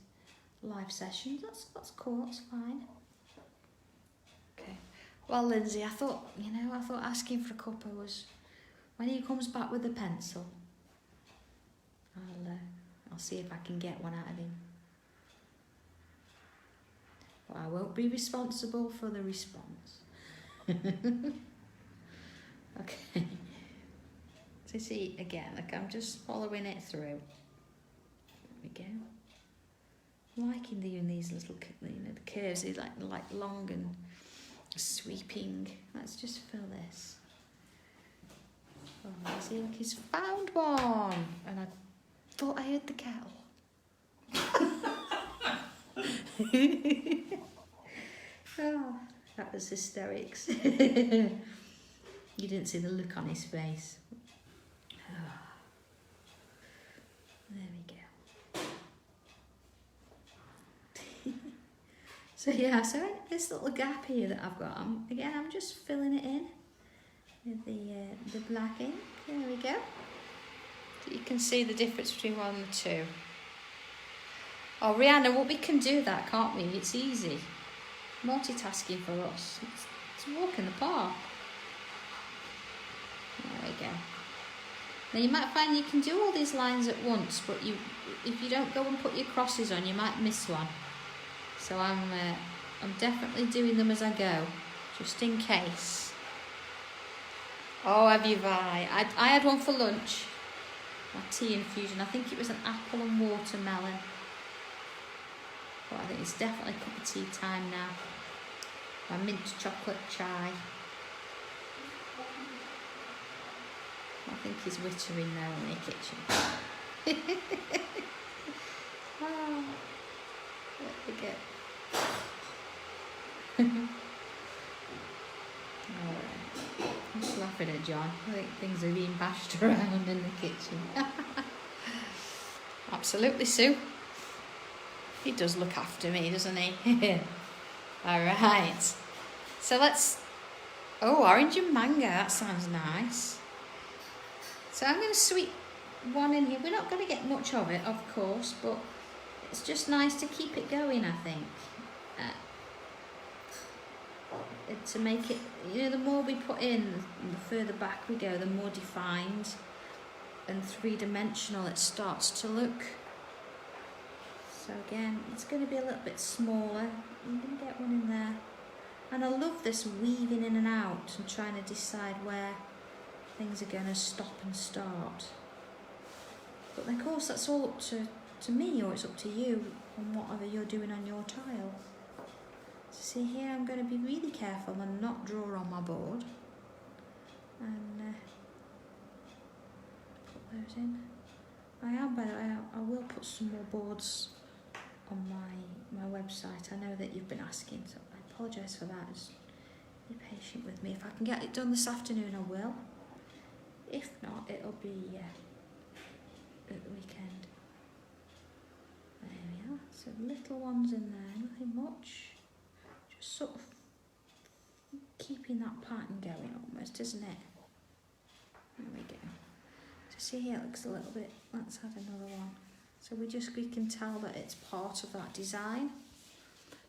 live sessions. That's cool, that's fine. Okay. Well, Lindsay, I thought asking for a cuppa was, when he comes back with the pencil, I'll see if I can get one out of him. But I won't be responsible for the response. Okay. So see, again, like I'm just following it through. There we go. I'm liking doing these little, the curves, they're like long and sweeping. Let's just fill this. Oh, see, look, he's found one. And I thought I heard the kettle. Oh, that was hysterics. You didn't see the look on his face. Oh. There we go. So yeah, so this little gap here that I've got, I'm just filling it in with the black ink. There we go. So you can see the difference between 1 and 2. Oh, Rihanna, well, we can do that, can't we? It's easy. multitasking for us. It's a walk in the park. There we go. Now you might find you can do all these lines at once, but if you don't go and put your crosses on, you might miss one. So I'm definitely doing them as I go, just in case. Oh, have you, Vi? I had one for lunch. My tea infusion. I think it was an apple and watermelon. But I think it's definitely cup of tea time now. My mint chocolate chai. I think he's wittering there in the kitchen. Oh, let me get. Alright. I'm just laughing at John. I think things are being bashed around in the kitchen. Absolutely, Sue. He does look after me, doesn't he? Alright. So let's... Oh, orange and mango. That sounds nice. So I'm going to sweep one in here. We're not going to get much of it, of course, but it's just nice to keep it going, I think. To make it, the more we put in, the further back we go, the more defined and three-dimensional it starts to look. So again, it's going to be a little bit smaller. I'm going to get one in there. And I love this weaving in and out and trying to decide where things are going to stop and start. But of course that's all up to me, or it's up to you on whatever you're doing on your tile. So see here, I'm going to be really careful and not draw on my board. And put those in. I will put some more boards on my website. I know that you've been asking, so I apologise for that. Just be patient with me. If I can get it done this afternoon, I will. If not, it'll be at the weekend. There we are. So little ones in there, nothing much. Just sort of keeping that pattern going almost, isn't it? There we go. So see here, it looks a little bit, let's add another one. So we can tell that it's part of that design.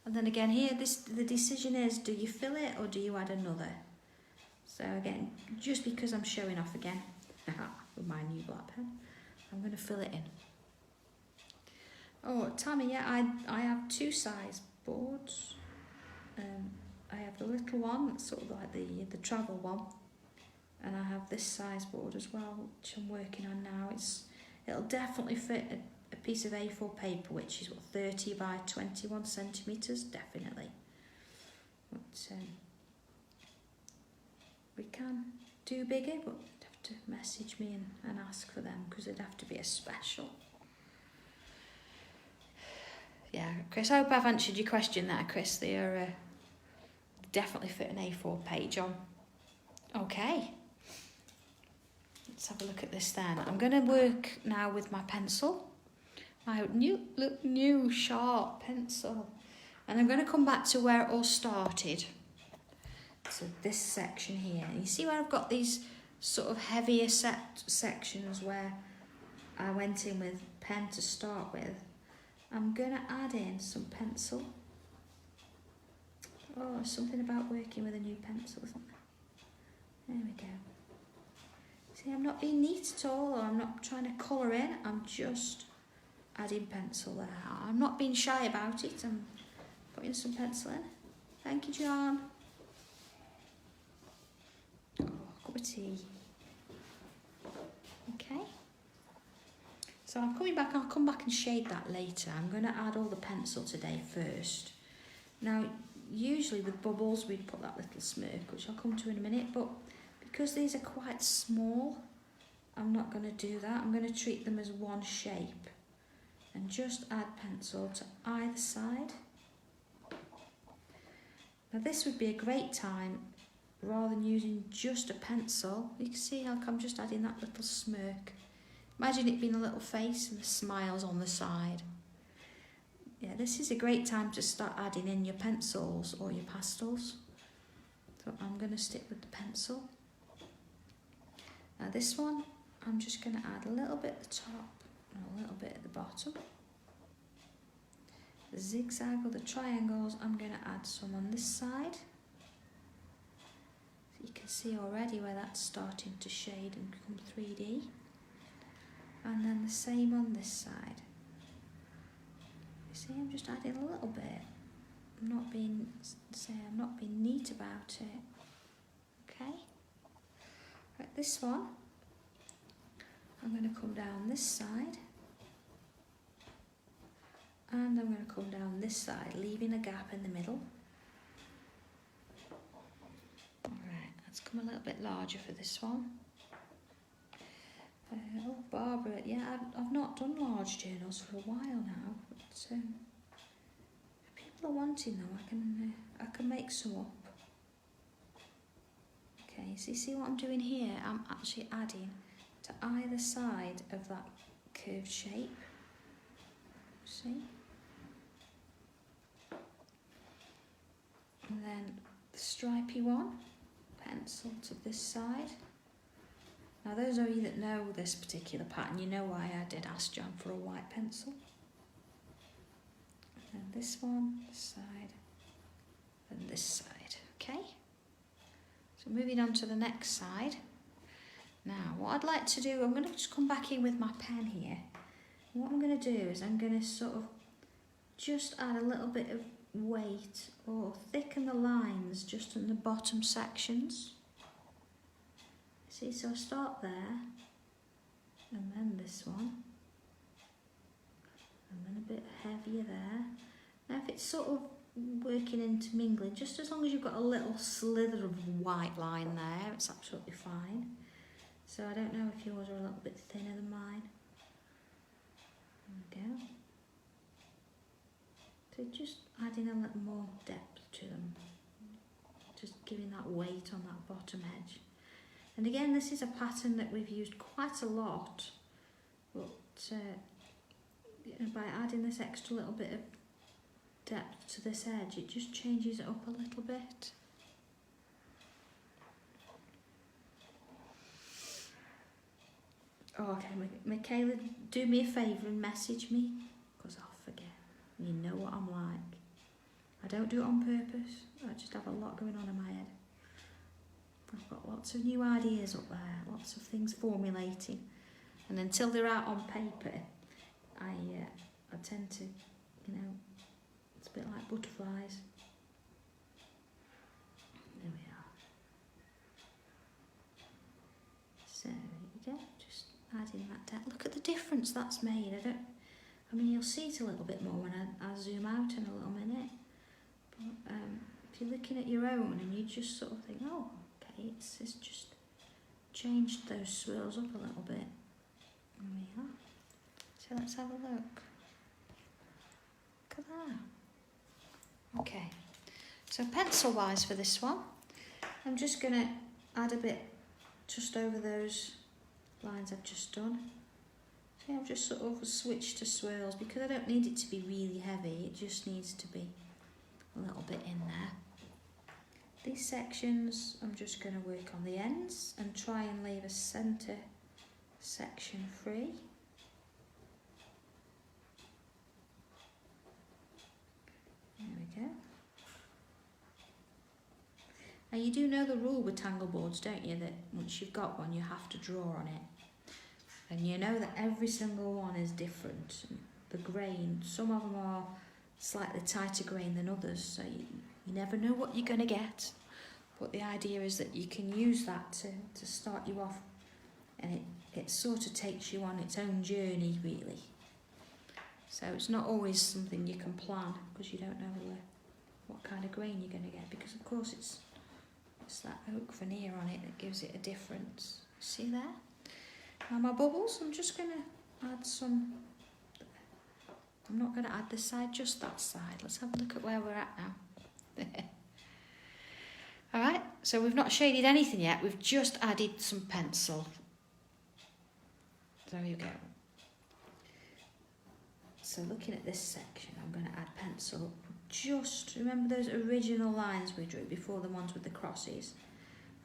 And then again here, the decision is, do you fill it or do you add another? So again, just because I'm showing off again with my new black pen, I'm going to fill it in. Oh, Tammy, yeah, I have two size boards. I have the little one, that's sort of like the travel one, and I have this size board as well, which I'm working on now. It'll definitely fit a piece of A4 paper, which is 30 by 21 centimetres, definitely. But we can do bigger, but you'd have to message me and ask for them, because they'd have to be a special. Yeah, Chris, I hope I've answered your question there, Chris. They are definitely fit an A4 page on. Okay. Let's have a look at this then. I'm going to work now with my pencil. My new sharp pencil. And I'm going to come back to where it all started. So this section here. You see where I've got these sort of heavier sections where I went in with pen to start with. I'm going to add in some pencil. Oh, something about working with a new pencil, isn't there? There we go. See, I'm not being neat at all, or I'm not trying to colour in. I'm just adding pencil there. I'm not being shy about it. I'm putting some pencil in. Thank you, John. Oh, cup of tea. Okay. So I'm coming back, I'll come back and shade that later. I'm going to add all the pencil today first. Now, usually with bubbles, we'd put that little smirk, which I'll come to in a minute, but because these are quite small, I'm not going to do that. I'm going to treat them as one shape and just add pencil to either side. Now this would be a great time, rather than using just a pencil, you can see how I'm just adding that little smirk. Imagine it being a little face and the smiles on the side. Yeah, this is a great time to start adding in your pencils or your pastels. So I'm going to stick with the pencil. Now this one, I'm just going to add a little bit at the top and a little bit at the bottom. the zigzag or the triangles, I'm going to add some on this side. So you can see already where that's starting to shade and become 3D. And then the same on this side. You see, I'm just adding a little bit. I'm not being neat about it. Okay. Right, this one, I'm going to come down this side. And I'm going to come down this side, leaving a gap in the middle. Alright, let's come a little bit larger for this one. Oh, Barbara, yeah, I've not done large journals for a while now. But, if people are wanting them, I can make some up. Okay, so you see what I'm doing here? I'm actually adding to either side of that curved shape. See? And then the stripy one, pencil to this side. Now those of you that know this particular pattern, you know why I did ask John for a white pencil. And then this one, this side, and this side, okay? So moving on to the next side. Now what I'd like to do, I'm going to just come back in with my pen here. And what I'm going to do is I'm going to sort of just add a little bit of weight or thicken the lines just in the bottom sections. See, so I start there, and then this one, and then a bit heavier there. Now if it's sort of working intermingling, just as long as you've got a little slither of white line there, it's absolutely fine. So I don't know if yours are a little bit thinner than mine. There we go. So just adding a little more depth to them, just giving that weight on that bottom edge. And again, this is a pattern that we've used quite a lot, but by adding this extra little bit of depth to this edge, it just changes it up a little bit. Oh, okay, Michaela, do me a favour and message me, because I'll forget. You know what I'm like. I don't do it on purpose, I just have a lot going on in my head. I've got lots of new ideas up there, lots of things formulating, and until they're out on paper, I tend to, it's a bit like butterflies. There we are. So there you go, just adding that down. Look at the difference that's made. I mean, you'll see it a little bit more when I zoom out in a little minute. But if you're looking at your own and you just sort of think, oh, okay, it's just changed those swirls up a little bit. There we are. So let's have a look. Look at that. Okay, so pencil-wise for this one, I'm just going to add a bit just over those lines I've just done. See, I've just sort of switched to swirls because I don't need it to be really heavy, it just needs to be a little bit in there. These sections, I'm just going to work on the ends and try and leave a centre section free. There we go. Now you do know the rule with tangle boards, don't you, that once you've got one you have to draw on it. And you know that every single one is different. The grain, some of them are slightly tighter grain than others, so you never know what you're going to get. But the idea is that you can use that to start you off, and it sort of takes you on its own journey, really. So it's not always something you can plan, because you don't know what kind of grain you're going to get, because of course it's that oak veneer on it that gives it a difference. See there? Now my bubbles, I'm just going to add some. I'm not going to add this side, just that side. Let's have a look at where we're at now. Alright, so we've not shaded anything yet, we've just added some pencil. There you go. So looking at this section, I'm going to add pencil. Just remember those original lines we drew before, the ones with the crosses.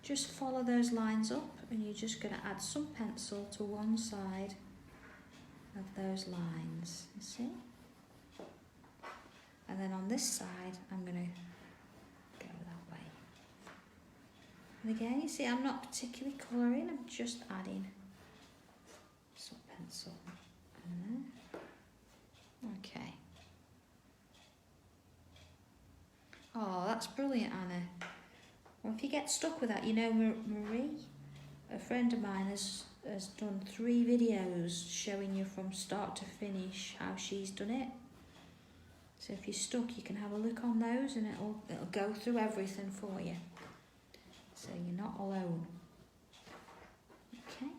Just follow those lines up and you're just going to add some pencil to one side of those lines, you see? And then on this side, I'm going to go that way. And again, you see, I'm not particularly colouring, I'm just adding some pencil. Okay. Oh, that's brilliant, Anna. Well, if you get stuck with that, you know, Marie, a friend of mine, has done 3 videos showing you from start to finish how she's done it. So if you're stuck, you can have a look on those and it'll go through everything for you. So you're not alone. Okay.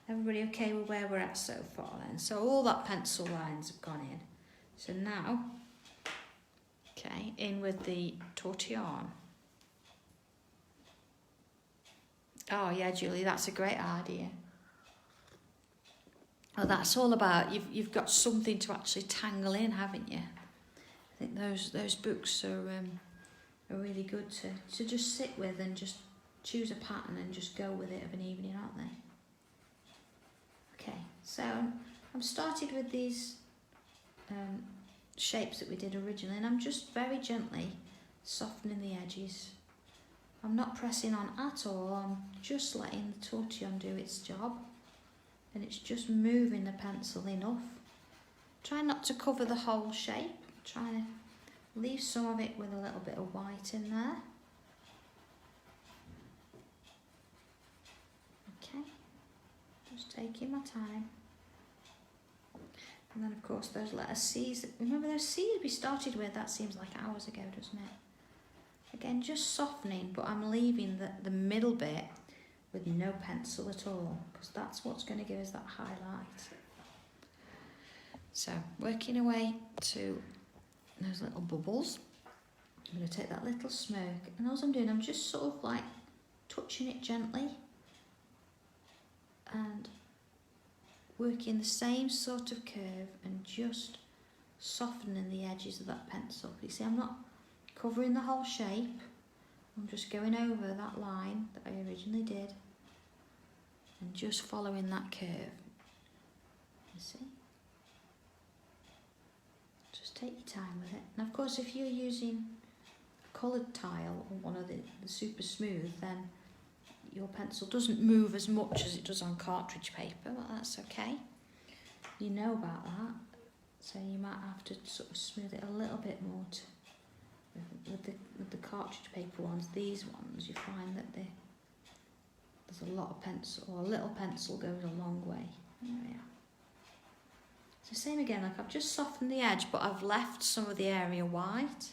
Everybody okay with where we're at so far then? So all that pencil lines have gone in. So now, okay, in with the tortillon. Oh yeah, Julie, that's a great idea. Oh, that's all about you've got something to actually tangle in, haven't you? I think those books are really good to just sit with and just choose a pattern and just go with it of an evening, aren't they? Okay, so I'm started with these shapes that we did originally, and I'm just very gently softening the edges. I'm not pressing on at all, I'm just letting the tortillon do its job, and it's just moving the pencil enough. Try not to cover the whole shape, try to leave some of it with a little bit of white in there. Okay, just taking my time. And then of course those letter C's, remember those C's we started with, that seems like hours ago, doesn't it? Again, just softening, but I'm leaving the middle bit with no pencil at all, because that's what's going to give us that highlight. So, working away to those little bubbles. I'm going to take that little smirk, and all I'm doing, I'm just sort of like touching it gently and working the same sort of curve and just softening the edges of that pencil. You see, I'm not covering the whole shape, I'm just going over that line that I originally did and just following that curve. You see? Just take your time with it. And of course, if you're using a coloured tile or one of the super smooth, then your pencil doesn't move as much as it does on cartridge paper, but that's okay. You know about that, so you might have to sort of smooth it a little bit more with the cartridge paper ones. These ones, you find that there's a lot of pencil, or a little pencil goes a long way. There we are. So same again, like I've just softened the edge, but I've left some of the area white.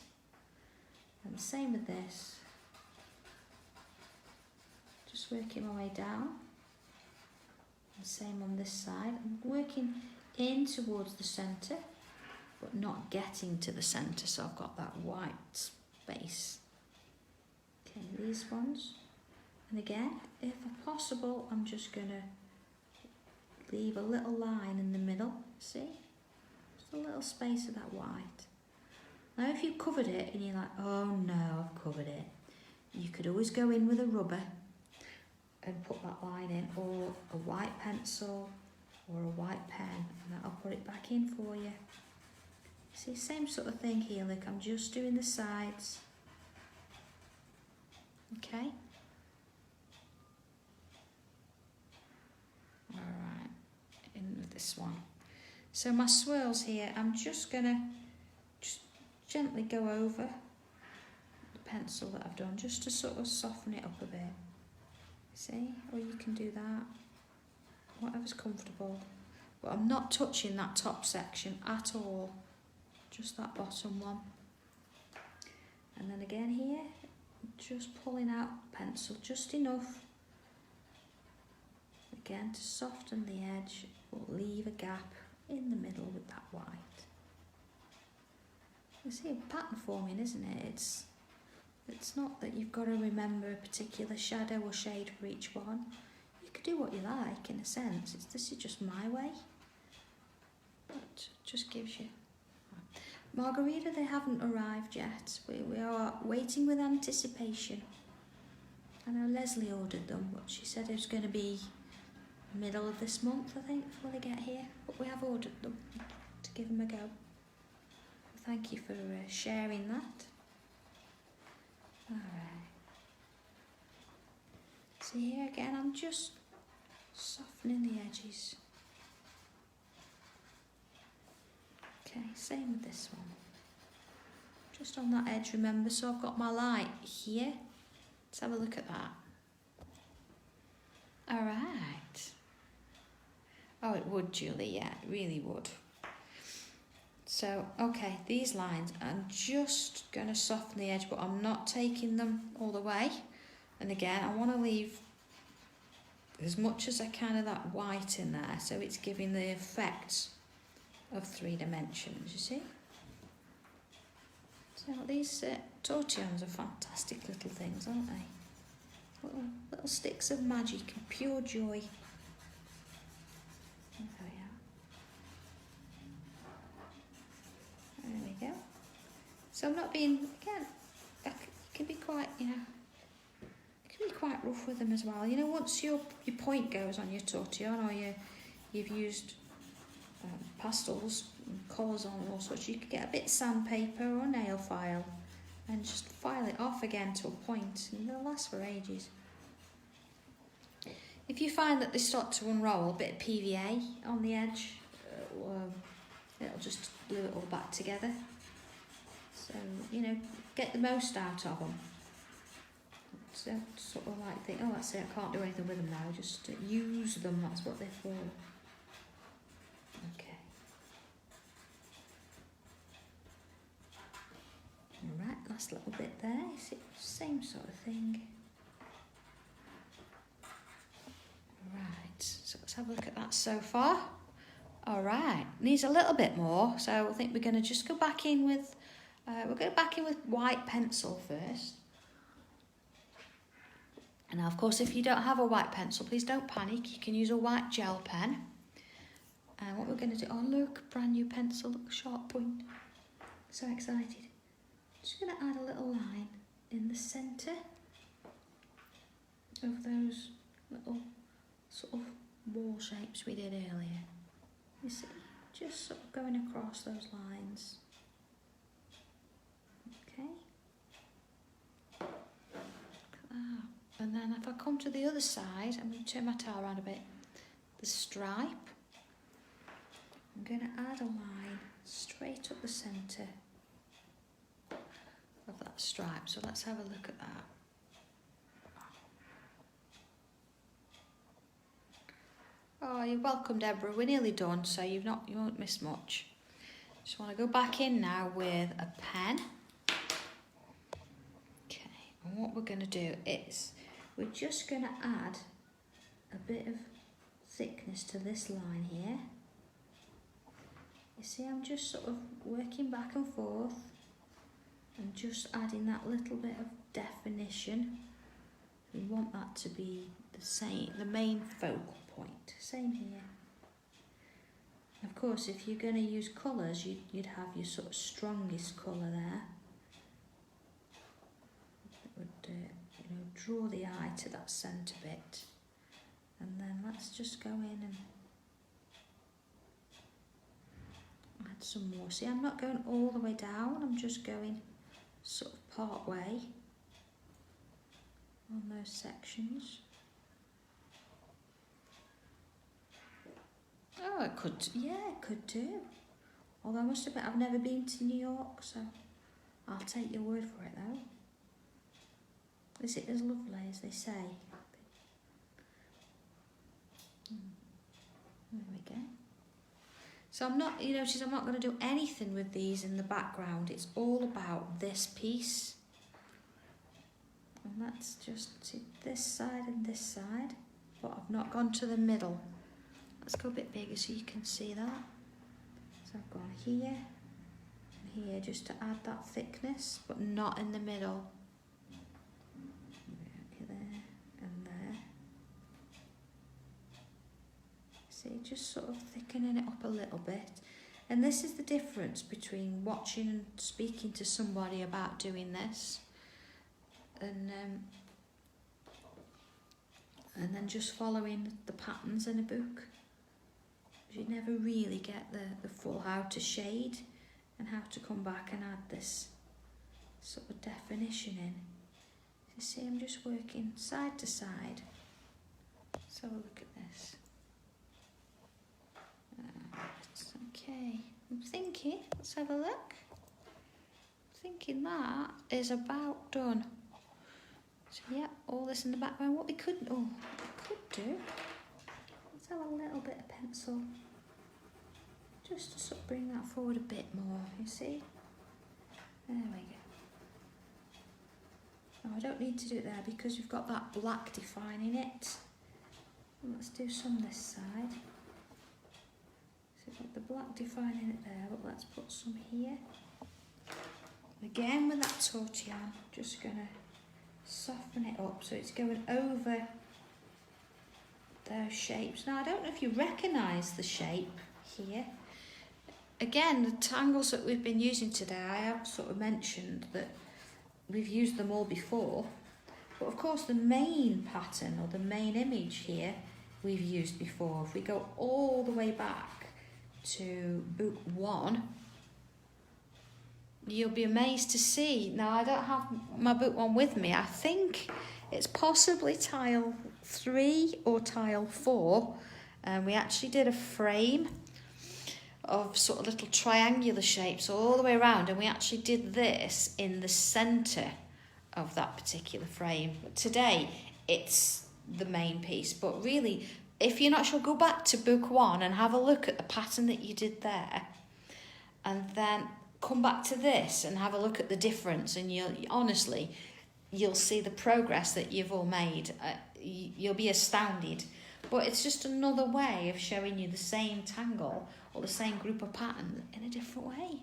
And the same with this. Just working my way down. And same on this side. I'm working in towards the centre, but not getting to the centre, so I've got that white space. Okay, these ones. And again, if possible, I'm just going to leave a little line in the middle, see? Just a little space of that white. Now if you covered it and you're like, oh no, I've covered it, you could always go in with a rubber and put that line in, or a white pencil or a white pen, and that'll put it back in for you. See, same sort of thing here, look, I'm just doing the sides. Okay. Alright, in with this one. So my swirls here, I'm just gonna gently go over the pencil that I've done, just to sort of soften it up a bit. See, or you can do that, whatever's comfortable. But I'm not touching that top section at all, just that bottom one. And then again here, just pulling out pencil just enough, again to soften the edge, but leave a gap in the middle with that white. You see a pattern forming, isn't it? It's not that you've got to remember a particular shadow or shade for each one. You could do what you like, in a sense. This is just my way. But just gives you... Margarita, they haven't arrived yet. We are waiting with anticipation. I know Leslie ordered them, but she said it was going to be middle of this month, I think, before they get here. But we have ordered them. to give them a go. Thank you for sharing that. Alright. So here again, I'm just softening the edges. Okay, same with this one. Just on that edge, remember, so I've got my light here. Let's have a look at that. Alright. Oh, it would, Julie, yeah, it really would. So, okay, these lines, I'm just going to soften the edge, but I'm not taking them all the way. And again, I want to leave as much as I can of that white in there, so it's giving the effect of 3 dimensions, you see? So these tortillons are fantastic little things, aren't they? Little sticks of magic and pure joy. There we are. There we go. So I'm not being, again, you can be quite, you can be quite rough with them as well. You know, once your point goes on your tortillon, or you've used pastels and colours on and all sorts, you could get a bit of sandpaper or nail file and just file it off again to a point, and they'll last for ages. If you find that they start to unroll, a bit of PVA on the edge, it'll just glue it all back together. So, you know, get the most out of them. So, sort of like think, oh, that's it, I can't do anything with them now, just use them, that's what they're for. Okay. Alright, last little bit there, see, same sort of thing. Right, so let's have a look at that so far. Alright, needs a little bit more, so I think we're going to just go back in with, we'll go back in with white pencil first. And now, of course, if you don't have a white pencil, please don't panic, you can use a white gel pen. And what we're going to do, oh look, brand new pencil, look, sharp point. So excited. Just going to add a little line in the centre of those little sort of wall shapes we did earlier. You see, just sort of going across those lines. Okay. Look at that. And then if I come to the other side, I'm going to turn my towel around a bit. The stripe. I'm going to add a line straight up the centre of that stripe. So let's have a look at that. Oh, you're welcome, Deborah. We're nearly done, so you won't miss much. Just want to go back in now with a pen. Okay, and what we're going to do is we're just going to add a bit of thickness to this line here. You see, I'm just sort of working back and forth and just adding that little bit of definition. We want that to be the same, the main focal point. Same here. Of course, if you're going to use colours, you'd have your sort of strongest colour there. It would, you know, draw the eye to that centre bit. And then let's just go in and add some more. See, I'm not going all the way down, I'm just going sort of part way on those sections. Oh, it could, yeah, it could do. Although I must admit, I've never been to New York, so I'll take your word for it though. Is it as lovely as they say? There we go. So I'm not, you notice I'm not going to do anything with these in the background. It's all about this piece. And that's just to this side and this side. But I've not gone to the middle. Let's go a bit bigger so you can see that. So I've gone here and here just to add that thickness, but not in the middle. There and there. See, just sort of thickening it up a little bit. And this is the difference between watching and speaking to somebody about doing this and then just following the patterns in a book. you never really get the full how to shade and how to come back and add this sort of definition in. You see, I'm just working side to side. Let's have a look at this. Okay, I'm thinking, let's have a look. I'm thinking that is about done. So yeah, all this in the background. What we could do, let's have a little bit of pencil. Just to sort of bring that forward a bit more, you see? There we go. Oh, I don't need to do it there because we've got that black defining it. And let's do some this side. So we've got the black defining it there, but let's put some here. Again with that tortillon, just gonna soften it up so it's going over those shapes. Now I don't know if you recognise the shape here. Again, the tangles that we've been using today, I have sort of mentioned that we've used them all before, but of course the main pattern or the main image here we've used before. If we go all the way back to book 1, you'll be amazed to see. Now I don't have my book 1 with me. I think it's possibly tile 3 or tile 4, and we actually did a frame of sort of little triangular shapes all the way around, and we actually did this in the centre of that particular frame. But today it's the main piece, but really if you're not sure, go back to book 1 and have a look at the pattern that you did there, and then come back to this and have a look at the difference, and you'll see the progress that you've all made. You'll be astounded. But it's just another way of showing you the same tangle or the same group of patterns in a different way.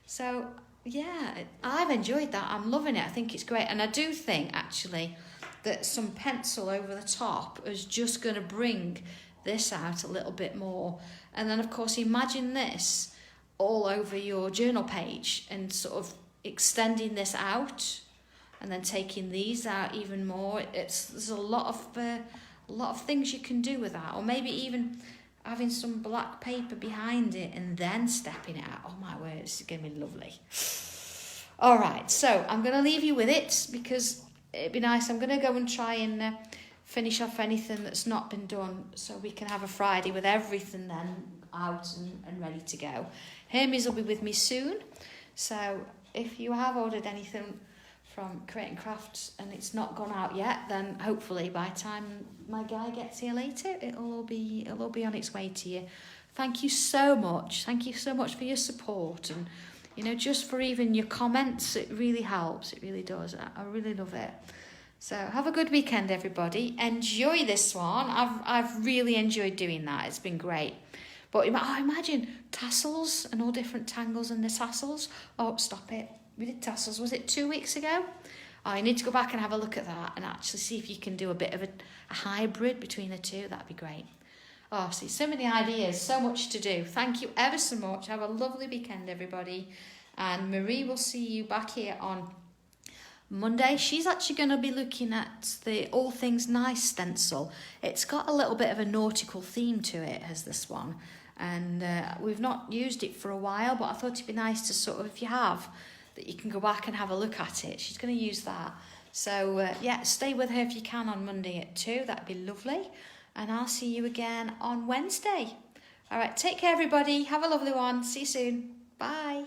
So yeah, I've enjoyed that. I'm loving it. I think it's great. And I do think actually that some pencil over the top is just going to bring this out a little bit more. And then of course imagine this all over your journal page and sort of extending this out and then taking these out even more. There's a lot of things you can do with that, or maybe even having some black paper behind it and then stepping it out. Oh my word, this is going to be lovely. All right, so I'm going to leave you with it because it'd be nice. I'm going to go and try and finish off anything that's not been done so we can have a Friday with everything then out and ready to go. Hermes will be with me soon, so if you have ordered anything from Creating Crafts and it's not gone out yet, then hopefully by the time my guy gets here later, it'll all be on its way to you. Thank you so much. Thank you so much for your support, and just for even your comments. It really helps. It really does. I really love it. So have a good weekend, everybody. Enjoy this one. I've really enjoyed doing that. It's been great. But imagine tassels and all different tangles and the tassels. Oh, stop it. We did tassels, was it 2 weeks ago? Oh, you need to go back and have a look at that and actually see if you can do a bit of a hybrid between the two. That'd be great. Oh, see, so many ideas, so much to do. Thank you ever so much. Have a lovely weekend, everybody. And Marie will see you back here on Monday. She's actually going to be looking at the All Things Nice stencil. It's got a little bit of a nautical theme to it, has this one. And we've not used it for a while, but I thought it'd be nice to sort of, if you have, that you can go back and have a look at it. She's going to use that. So yeah, stay with her if you can on Monday at 2. That'd be lovely. And I'll see you again on Wednesday. All right, take care, everybody. Have a lovely one. See you soon. Bye.